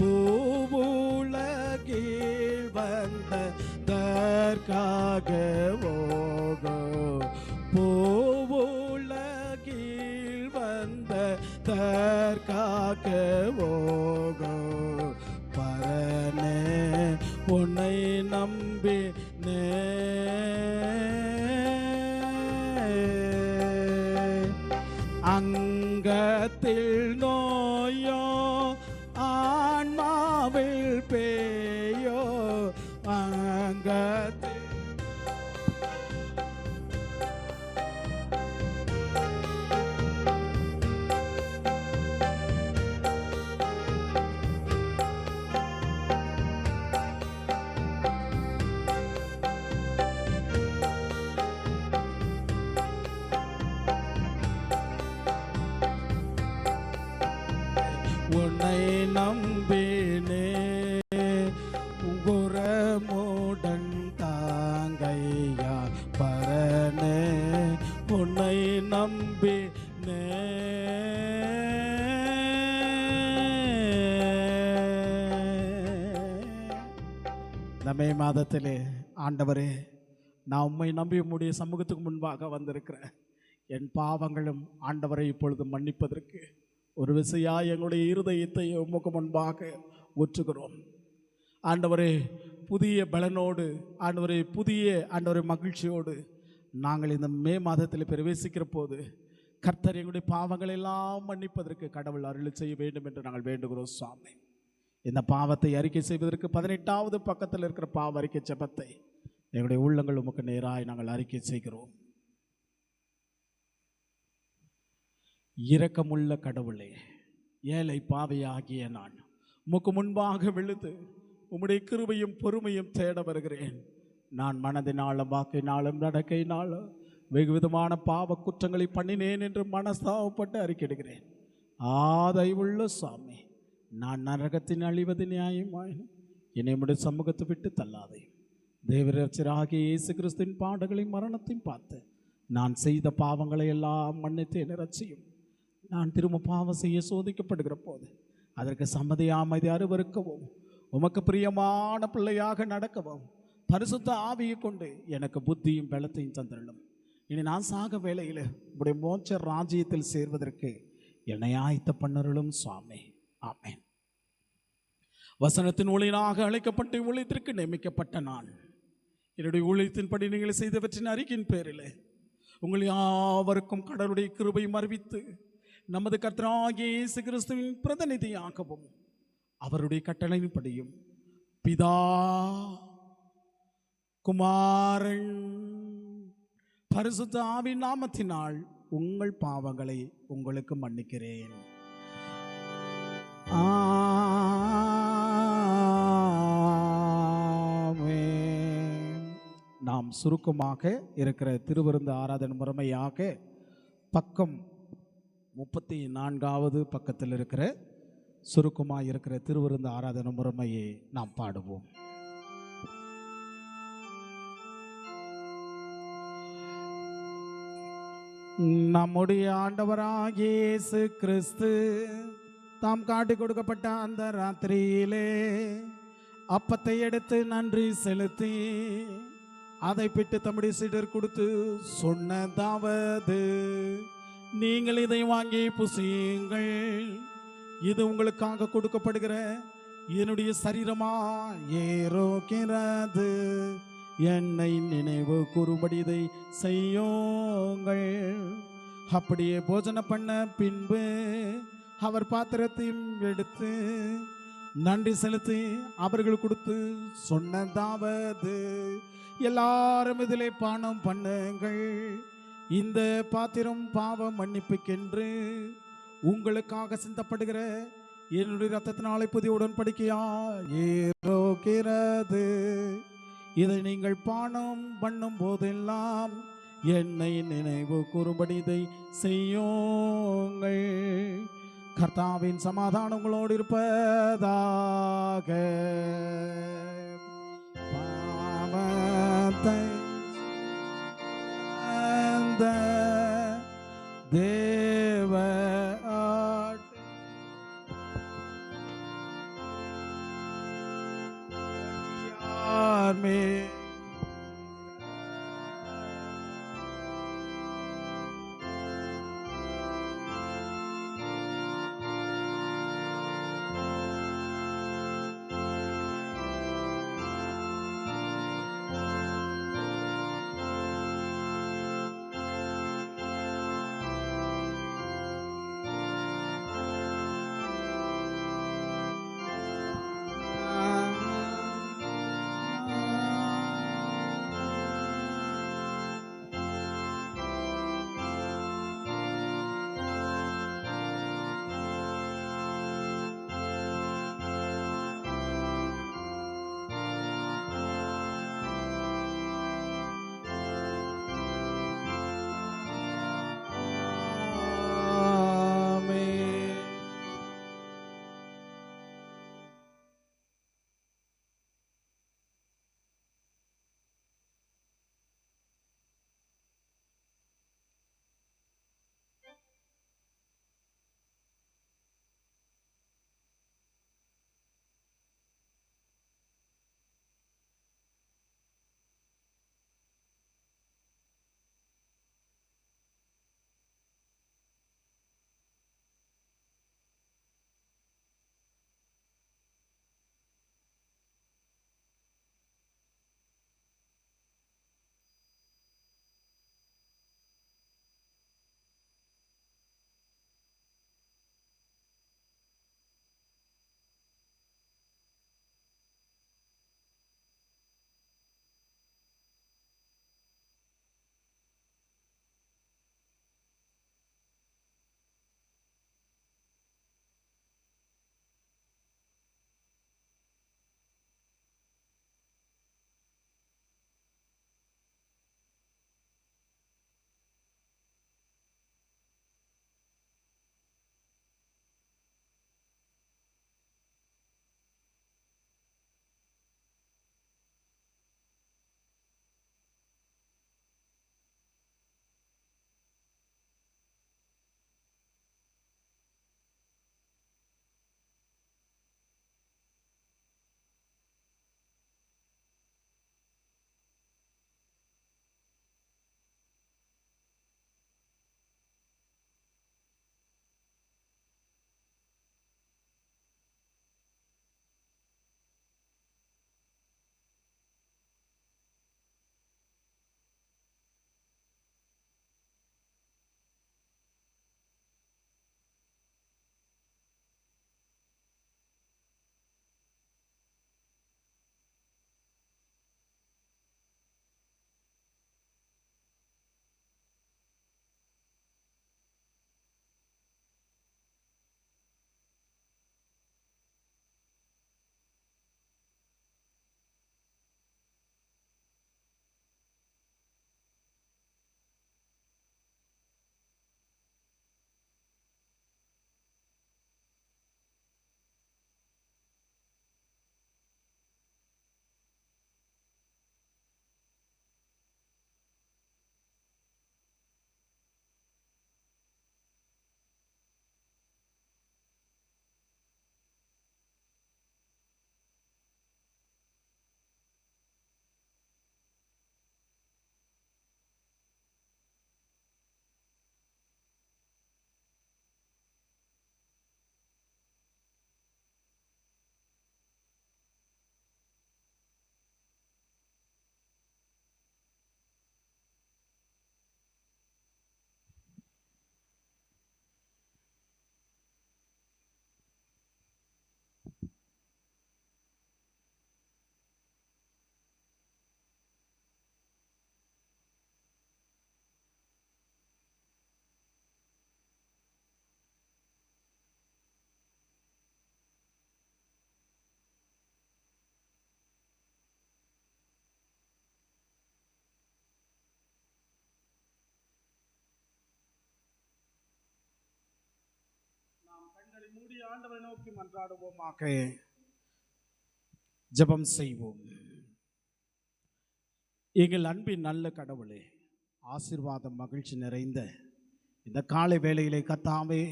Speaker 1: பூவுலகில் வந்ததற்காக ஓகோ, பூவுலகில் வந்ததற்காக ஓகோ, பரனே உன்னை நம்பினே. அங்கத்தில் நோயோ ஆன்மாவில் பேயோ, அங்கத்தில் உன்னை நம்பினே, உரமுடன் தாங்கையா பரனே உன்னை நம்பினே. இந்த மே மாதத்திலே ஆண்டவரே, நான் உம்மை நம்பி உம்முடைய சமூகத்துக்கு முன்பாக வந்திருக்கிறேன். என் பாவங்களும் ஆண்டவரை இப்பொழுது மன்னிப்பதற்கு ஒரு விசையாய் எங்களுடைய இருதயத்தை உமக்கு முன்பாக ஊற்றுகிறோம். ஆண்டவரே, புதிய பலனோடு ஆண்டவரே, புதிய ஆண்டவரே மகிழ்ச்சியோடு நாங்கள் இந்த மே மாதத்தில் பிரவேசிக்கிற போது கர்த்தர் எங்களுடைய பாவங்களை எல்லாம் மன்னிப்பதற்கு கடவுள் அருள் செய்ய வேண்டும் என்று நாங்கள் வேண்டுகிறோம் சுவாமி. இந்த பாவத்தை அறிக்கை செய்வதற்கு 18வது பக்கத்தில் இருக்கிற பாவ அறிக்கை ஜெபத்தை எங்களுடைய உள்ளங்கள் உமக்கு நேராய் நாங்கள் அறிக்கை செய்கிறோம். இரக்கமுள்ள கடவுளே, ஏழை பாவியாகிய நான் உமக்கு முன்பாக விழுந்து உம்முடைய கிருபையும் பொறுமையும் தேட வருகிறேன். நான் மனதினாலும் வாக்கினாலும் நடக்கையினாலும் வெகு விதமான பாவ குற்றங்களை பண்ணினேன் என்று மனஸ்தாபப்பட்டு அறிக்கையிடுகிறேன். ஆதை உள்ள சாமி, நான் நரகத்தின் அழிவது நியாயமாயினும் என்னை உம்முடைய சமூகத்தை விட்டு தள்ளாதே. தேவரட்சராகிய இயேசு கிறிஸ்துவின் பாடுகளையும் மரணத்தையும் பார்த்து நான் செய்த பாவங்களை எல்லாம் மன்னித்து என்னை ரட்சியும். நான் திரும்ப பாவம் செய்ய சோதிக்கப்படுகிற போது அதற்கு சம்மதியாமதி அருவருக்கவும் உமக்கு பிரியமான பிள்ளையாக நடக்கவும் பரிசுத்த ஆவியை கொண்டு எனக்கு புத்தியும் பலத்தையும் தந்திரலும். இனி நான் சாக வேளையில் உடைய மோட்ச ராஜ்யத்தில் சேர்வதற்கு என்னை ஆயத்த பண்ணருளும் சுவாமி. ஆமென். வசனத்தின் ஊழியனாக அழைக்கப்பட்டு ஊழியத்திற்கு நியமிக்கப்பட்ட நான் என்னுடைய ஊழியத்தின்படி நீங்கள் செய்தவற்றின் அறிக்கையின் பேரில் உங்கள் யாவருக்கும் கடவுளுடைய கிருபையும் அறிவித்து நமது கர்த்தராகிய இயேசு கிறிஸ்துவின் பிரதிநிதியாகவும் அவருடைய கட்டளையின்படியும் பிதா குமாரன் பரிசுத்த ஆவியின் நாமத்தினால் உங்கள் பாவங்களை உங்களுக்கு மன்னிக்கிறேன். நாம் சுருக்கமாக இருக்கிற திருவிருந்து ஆராதனை முறைமையாக பக்கம் 34வது பக்கத்தில் இருக்கிற சுருக்கமாக இருக்கிற திருவிருந்து ஆராதனை முறைமையை நாம் பாடுவோம். நம்முடைய ஆண்டவராகிய இயேசு கிறிஸ்து தாம் காட்டி கொடுக்கப்பட்ட அந்த ராத்திரியிலே அப்பத்தை எடுத்து நன்றி செலுத்தி அதை பிட்டு தம்முடைய சீடர் கொடுத்து சொன்னதாவது, நீங்கள் இதை வாங்கி புசியுங்கள், இது உங்களுக்காக கொடுக்கப்படுகிற என்னுடைய சரீரமா ஏறோக்கிறது, என்னை நினைவு கூறும்படி இதை செய்யுங்கள். அப்படியே போஜன பண்ண பின்பு அவர் பாத்திரத்தையும் எடுத்து நன்றி செலுத்தி அவர்கள் கொடுத்து சொன்னதாவது, எல்லாரும் இதிலே பானம் பண்ணுங்கள், இந்த பாத்திரம் பாவ மன்னிப்புக்கென்று உங்களுக்காக சிந்தப்படுகிற என்னுடைய இரத்தத்தினாலே புதிய உடன்படிக்கையா ஏறோக்கிறது. இதை நீங்கள் பானம் பண்ணும் போதெல்லாம் என்னை நினைவு கூறும்படி இதை செய்யுங்கள். கர்த்தாவின் சமாதானம் உங்களோடு இருப்பதாக. பாவத்தை தேவ ஆமே மூடி ஆண்டவரை நோக்கி மன்றாடுவோமாக. ஜெபம் செய்வோம். எங்கள் அன்பின் நல்ல கடவுளே, ஆசீர்வாதம் மகிழ்ச்சி நிறைந்த இந்த காலை வேளையிலே கர்த்தாவே,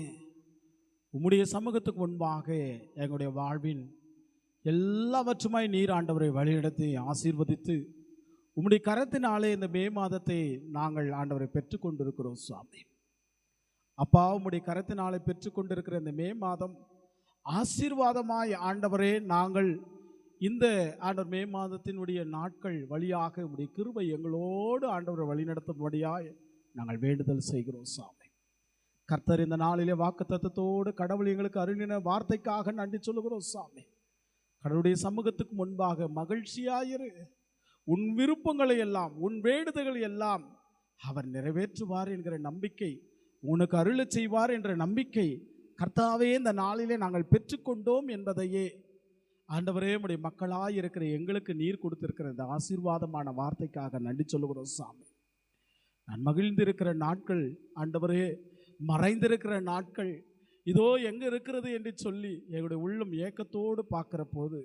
Speaker 1: உம்முடைய சமூகத்துக்கு முன்பாக எங்களுடைய வாழ்வின் எல்லாவற்றுமாய் நீர் ஆண்டவரை வழிநடத்தி ஆசீர்வதித்து உம்முடைய கரத்தினாலே இந்த மே மாதத்தை நாங்கள் ஆண்டவரை பெற்றுக்கொண்டிருக்கிறோம் சுவாமி. அப்பா, உம்முடைய கரத்தினாலே பெற்றுக்கொண்டிருக்கிற இந்த மே மாதம் ஆசீர்வாதமாய் ஆண்டவரே, நாங்கள் இந்த ஆண்டவர் மே மாதத்தினுடைய நாட்கள் வழியாக உம்முடைய கிருபை எங்களோடு ஆண்டவரை வழிநடத்தும்படியாய் நாங்கள் வேண்டுதல் செய்கிறோம் சாமி. கர்த்தர் இந்த நாளிலே வாக்குத்தத்தத்தோடு கடவுள் எங்களுக்கு அருளின வார்த்தைக்காக நன்றி சொல்லுகிறோம் சாமி. கடவுளுடைய சமூகத்துக்கு முன்பாக மகிழ்ச்சியாயிரு. உன் விருப்பங்களை எல்லாம், உன் வேண்டுதல்களை எல்லாம் அவர் நிறைவேற்றுவார் என்கிற நம்பிக்கை, உனக்கு அருளச் செய்வார் என்ற நம்பிக்கை கர்த்தாவே இந்த நாளிலே நாங்கள் பெற்றுக்கொண்டோம் என்பதையே ஆண்டவரே, உம்முடைய மக்களாய் இருக்கிற எங்களுக்கு நீர் கொடுத்திருக்கிற இந்த ஆசீர்வாதமான வார்த்தைக்காக நன்றி சொல்லுகிறோம் சாமி. நான் மகிழ்ந்திருக்கிற நாட்கள் ஆண்டவரே, மறைந்திருக்கிற நாட்கள் இதோ எங்கே இருக்கிறது என்று சொல்லி எங்களுடைய உள்ளம் ஏக்கத்தோடு பார்க்கிற போது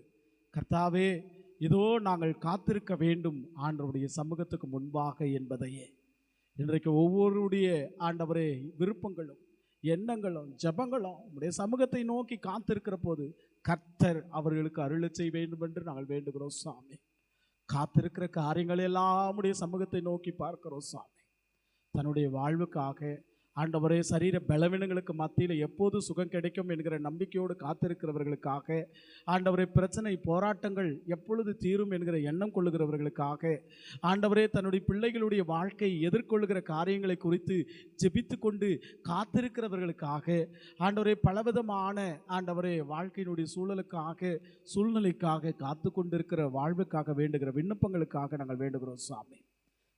Speaker 1: கர்த்தாவே, இதோ நாங்கள் காத்திருக்க வேண்டும் ஆண்டவருடைய சமூகத்துக்கு முன்பாக என்பதையே இன்றைக்கு ஒவ்வொருடைய ஆண்டவரே விருப்பங்களும் எண்ணங்களும் ஜபங்களும் உடைய சமூகத்தை நோக்கி காத்திருக்கிற போது கர்த்தர் அவர்களுக்கு அருளச் செய்ய வேண்டும் என்று நாங்கள் வேண்டுகிறோம் சாமி. காத்திருக்கிற காரியங்கள் எல்லாம் உடைய சமூகத்தை நோக்கி பார்க்கிறோம் சாமி. தன்னுடைய வாழ்வுக்காக ஆண்டவரே, சரீர பலவீனங்களுக்கு மத்தியில் எப்போது சுகம் கிடைக்கும் என்கிற நம்பிக்கையோடு காத்திருக்கிறவர்களுக்காக, ஆண்டவரே, பிரச்சனை போராட்டங்கள் எப்பொழுது தீரும் என்கிற எண்ணம் கொள்ளுகிறவர்களுக்காக, ஆண்டவரே, தன்னுடைய பிள்ளைகளுடைய வாழ்க்கை எதிர்கொள்ளுகிற காரியங்களை குறித்து ஜெபித்து கொண்டு காத்திருக்கிறவர்களுக்காக, ஆண்டவரே, பலவிதமான ஆண்டவரே வாழ்க்கையினுடைய சூழ்நிலைக்காக காத்து கொண்டிருக்கிற வாழ்வுக்காக வேண்டுகிற விண்ணப்பங்களுக்காக நாங்கள் வேண்டுகிறோம் சாமி.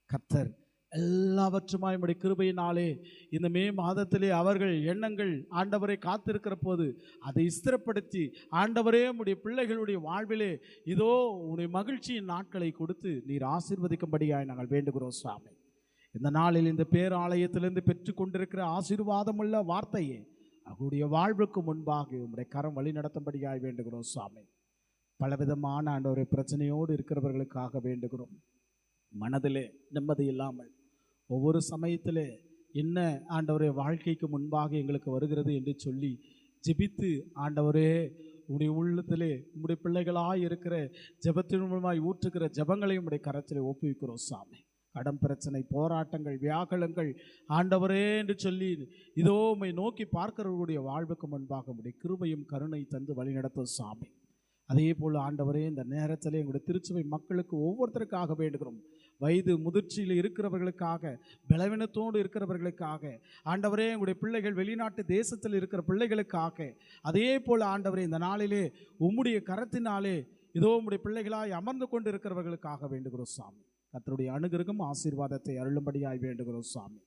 Speaker 1: கர்த்தர் எல்லாவற்றுமாய் உம்முடைய கிருபையினாலே இந்த மே மாதத்திலே அவர்கள் எண்ணங்கள் ஆண்டவரை காத்திருக்கிற போது அதை ஸ்திரப்படுத்தி ஆண்டவரே, உம்முடைய பிள்ளைகளுடைய வாழ்விலே இதோ உன்னுடைய மகிழ்ச்சியின் நாட்களை கொடுத்து நீர் ஆசீர்வதிக்கும்படியாய் நாங்கள் வேண்டுகிறோம் சாமி. இந்த நாளில் இந்த பேராலயத்திலிருந்து பெற்றுக்கொண்டிருக்கிற ஆசீர்வாதமுள்ள வார்த்தையே அவருடைய வாழ்வுக்கு முன்பாக உம்முடைய கரம் வழி நடத்தும்படியாய் வேண்டுகிறோம் சாமி. பலவிதமான ஆண்டவரை பிரச்சனையோடு இருக்கிறவர்களுக்காக வேண்டுகிறோம். மனதிலே நிம்மதி இல்லாமல் ஒவ்வொரு சமயத்திலே என்ன ஆண்டவரே வாழ்க்கைக்கு முன்பாக எங்களுக்கு வருகிறது என்று சொல்லி ஜெபித்து ஆண்டவரே, உடைய உள்ளத்திலே உம்முடைய பிள்ளைகளாய் இருக்கிற ஜெபத்தின் மூலமாய் ஊற்றுகிற ஜெபங்களையும் உடைய கரத்திலே ஒப்புவிக்கிறோம் சாமி. கடன் பிரச்சனை, போராட்டங்கள், வியாகுலங்கள் ஆண்டவரே என்று சொல்லி இதோ உம்மை நோக்கி பார்க்கிறவர்களுடைய வாழ்வுக்கு முன்பாக உடைய கிருபையும் கருணை தந்து வழிநடத்தும் சாமி. அதே போல் ஆண்டவரே, இந்த நேரத்தில் எங்களுடைய திருச்சபை மக்களுக்கு ஒவ்வொருத்தருக்காக வேண்டுகிறோம். வயது முதிர்ச்சியில் இருக்கிறவர்களுக்காக, பலவீனத்தோடு இருக்கிறவர்களுக்காக, ஆண்டவரே, எங்களுடைய பிள்ளைகள் வெளிநாட்டு தேசத்தில் இருக்கிற பிள்ளைகளுக்காக, அதே போல் ஆண்டவரே, இந்த நாளிலே உம்முடைய கரத்தினாலே இதோ உம்முடைய பிள்ளைகளாய் அமர்ந்து கொண்டு இருக்கிறவர்களுக்காக வேண்டுகிறோம் சாமி. கர்த்தருடைய அனுகிரகம் ஆசீர்வாதத்தை அருளும்படியாய் வேண்டுகிறோம் சாமி.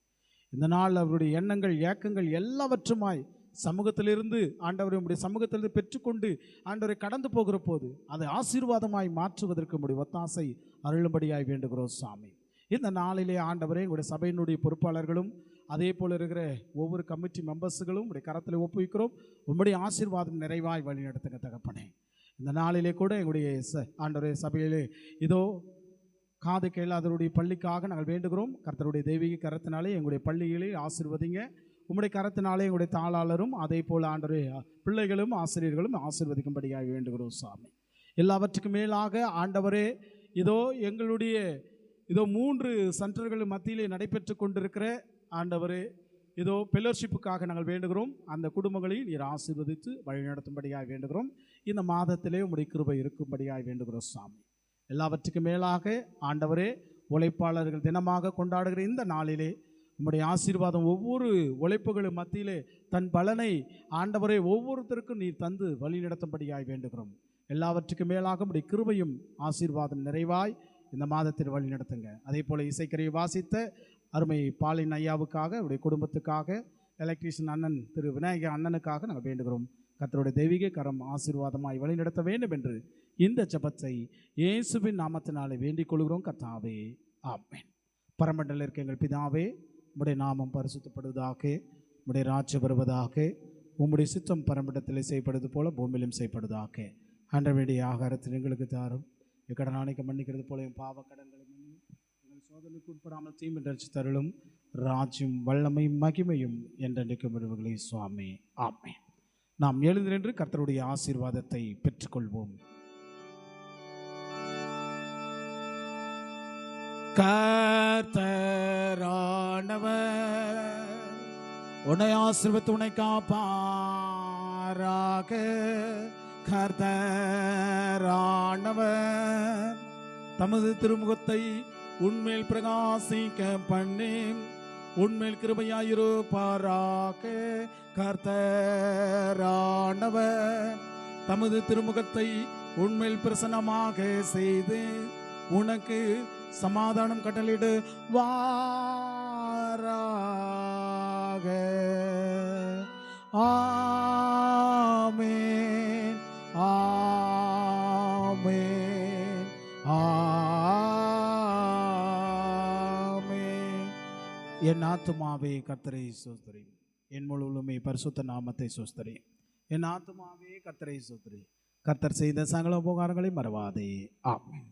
Speaker 1: இந்த நாள் அவருடைய எண்ணங்கள் ஏக்கங்கள் எல்லாவற்றுமாய் சமூகத்திலிருந்து ஆண்டவரை உம்முடைய சமூகத்திலிருந்து பெற்றுக்கொண்டு ஆண்டவரை கடந்து போகிற போது அதை ஆசீர்வாதமாய் மாற்றுவதற்கு உம்முடைய ஒத்தாசை அருளும்படியாய் வேண்டுகிறோம் சாமி. இந்த நாளிலே ஆண்டவரே, உங்களுடைய சபையினுடைய பொறுப்பாளர்களும் அதே போல் இருக்கிற ஒவ்வொரு கமிட்டி மெம்பர்ஸுகளும் உடைய கரத்தில் ஒப்புவிக்கிறோம். உம்முடைய ஆசீர்வாதம் நிறைவாய் வழி நடத்துங்க தகப்பனே. இந்த நாளிலே கூட எங்களுடைய ஆண்டவரே சபையிலே இதோ காது கேளாதவருடைய பள்ளிக்காக நாங்கள் வேண்டுகிறோம். கர்த்தருடைய தெய்வீக கரத்தினாலே எங்களுடைய பள்ளிகளை ஆசீர்வதிங்க. உம்முடைய கரத்தினாலே எங்களுடைய தாளாளரும் அதே போல் ஆண்டவரே பிள்ளைகளும் ஆசிரியர்களும் ஆசீர்வதிக்கும்படியாக வேண்டுகிறோம் சாமி. எல்லாவற்றுக்கும் மேலாக ஆண்டவரே, இதோ எங்களுடைய இதோ 3 சென்டர்கள் மத்தியிலே நடைபெற்று கொண்டிருக்கிற ஆண்டவரே இதோ ஃபெலோஷிப்புக்காக நாங்கள் வேண்டுகிறோம். அந்த குடும்பங்களை நீர் ஆசீர்வதித்து வழிநடத்தும்படியாக வேண்டுகிறோம். இந்த மாதத்திலே உம்முடைய கிருபை இருக்கும்படியாக வேண்டுகிறோம் சாமி. எல்லாவற்றுக்கும் மேலாக ஆண்டவரே, உழைப்பாளர்கள் தினமாக கொண்டாடுகிற இந்த நாளிலே உம்முடைய ஆசீர்வாதம் ஒவ்வொரு உழைப்புகளும் மத்தியிலே தன் பலனை ஆண்டவரே ஒவ்வொருத்தருக்கும் நீர் தந்து வழி நடத்தும்படியாய் வேண்டுகிறோம். எல்லாவற்றுக்கும் மேலாக உம்முடைய கிருபையும் ஆசீர்வாதம் நிறைவாய் இந்த மாதத்தில் வழி நடத்துங்க. அதே போல் இசைக்கரையை வாசித்த அருமை பாலின் ஐயாவுக்காக, அவருடைய குடும்பத்துக்காக, எலக்ட்ரீஷியன் அண்ணன் திரு விநாயகர் அண்ணனுக்காக நாங்கள் வேண்டுகிறோம். கர்த்தருடைய தெய்வீக கரம் ஆசீர்வாதமாய் வழி நடத்த வேண்டும் என்று இந்த ஜெபத்தை இயேசுவின் நாமத்தினாலே வேண்டிக் கொள்கிறோம் கர்த்தாவே, ஆமென். பரமண்டல இருக்க எங்கள் பிதாவே, உம்முடைய நாமம் பரிசுத்தப்படுவதாக, உம்முடைய ராஜ்யம் வருவதாக, உம்முடைய சித்தம் பரம்பிடத்திலே செய்யப்படுவது போல பூமியிலும் செய்யப்படுவதாக. அன்றவேண்டிய ஆகாரத்தை எங்களுக்கு தாரும். கடனாளிக்கு மன்னிக்கிறது போல என் பாவ கடன்களை மன்னியும். எங்கள் சோதனைக்கு உட்படாமல் தீமை ரட்சி தருளும். ராஜ்யம் வல்லமையும் மகிமையும் என்றென்றைக்கும் விடுவுகளே சுவாமி. ஆமென். நாம் எழுந்து நின்று கர்த்தருடைய ஆசீர்வாதத்தை பெற்றுக்கொள்வோம். கர்த்தரானவர் உன்னை ஆசீர்வதித்து உன்னை காப்பாராக. கர்த்தரானவர் தமது திருமுகத்தை உன்மேல் பிரகாசிக்க பண்ணி உன்மேல் கிருபையாயிருப்பாராக. கர்த்தரானவர் தமது திருமுகத்தை உன்மேல் பிரசன்னமாக செய்து உனக்கு சமாதானம் கட்டளையிடு வாராக. ஆமென், ஆமென், ஆமென். என் ஆத்துமாவே கர்த்தரை ஸ்தோத்திரி, என் முழுவதுமே பரிசுத்த நாமத்தை ஸ்தோத்திரி. என் ஆத்துமாவே கர்த்தரை ஸ்தோத்திரி, கர்த்தர் செய்த சகல உபகாரங்களை மறவாதே. ஆமென்.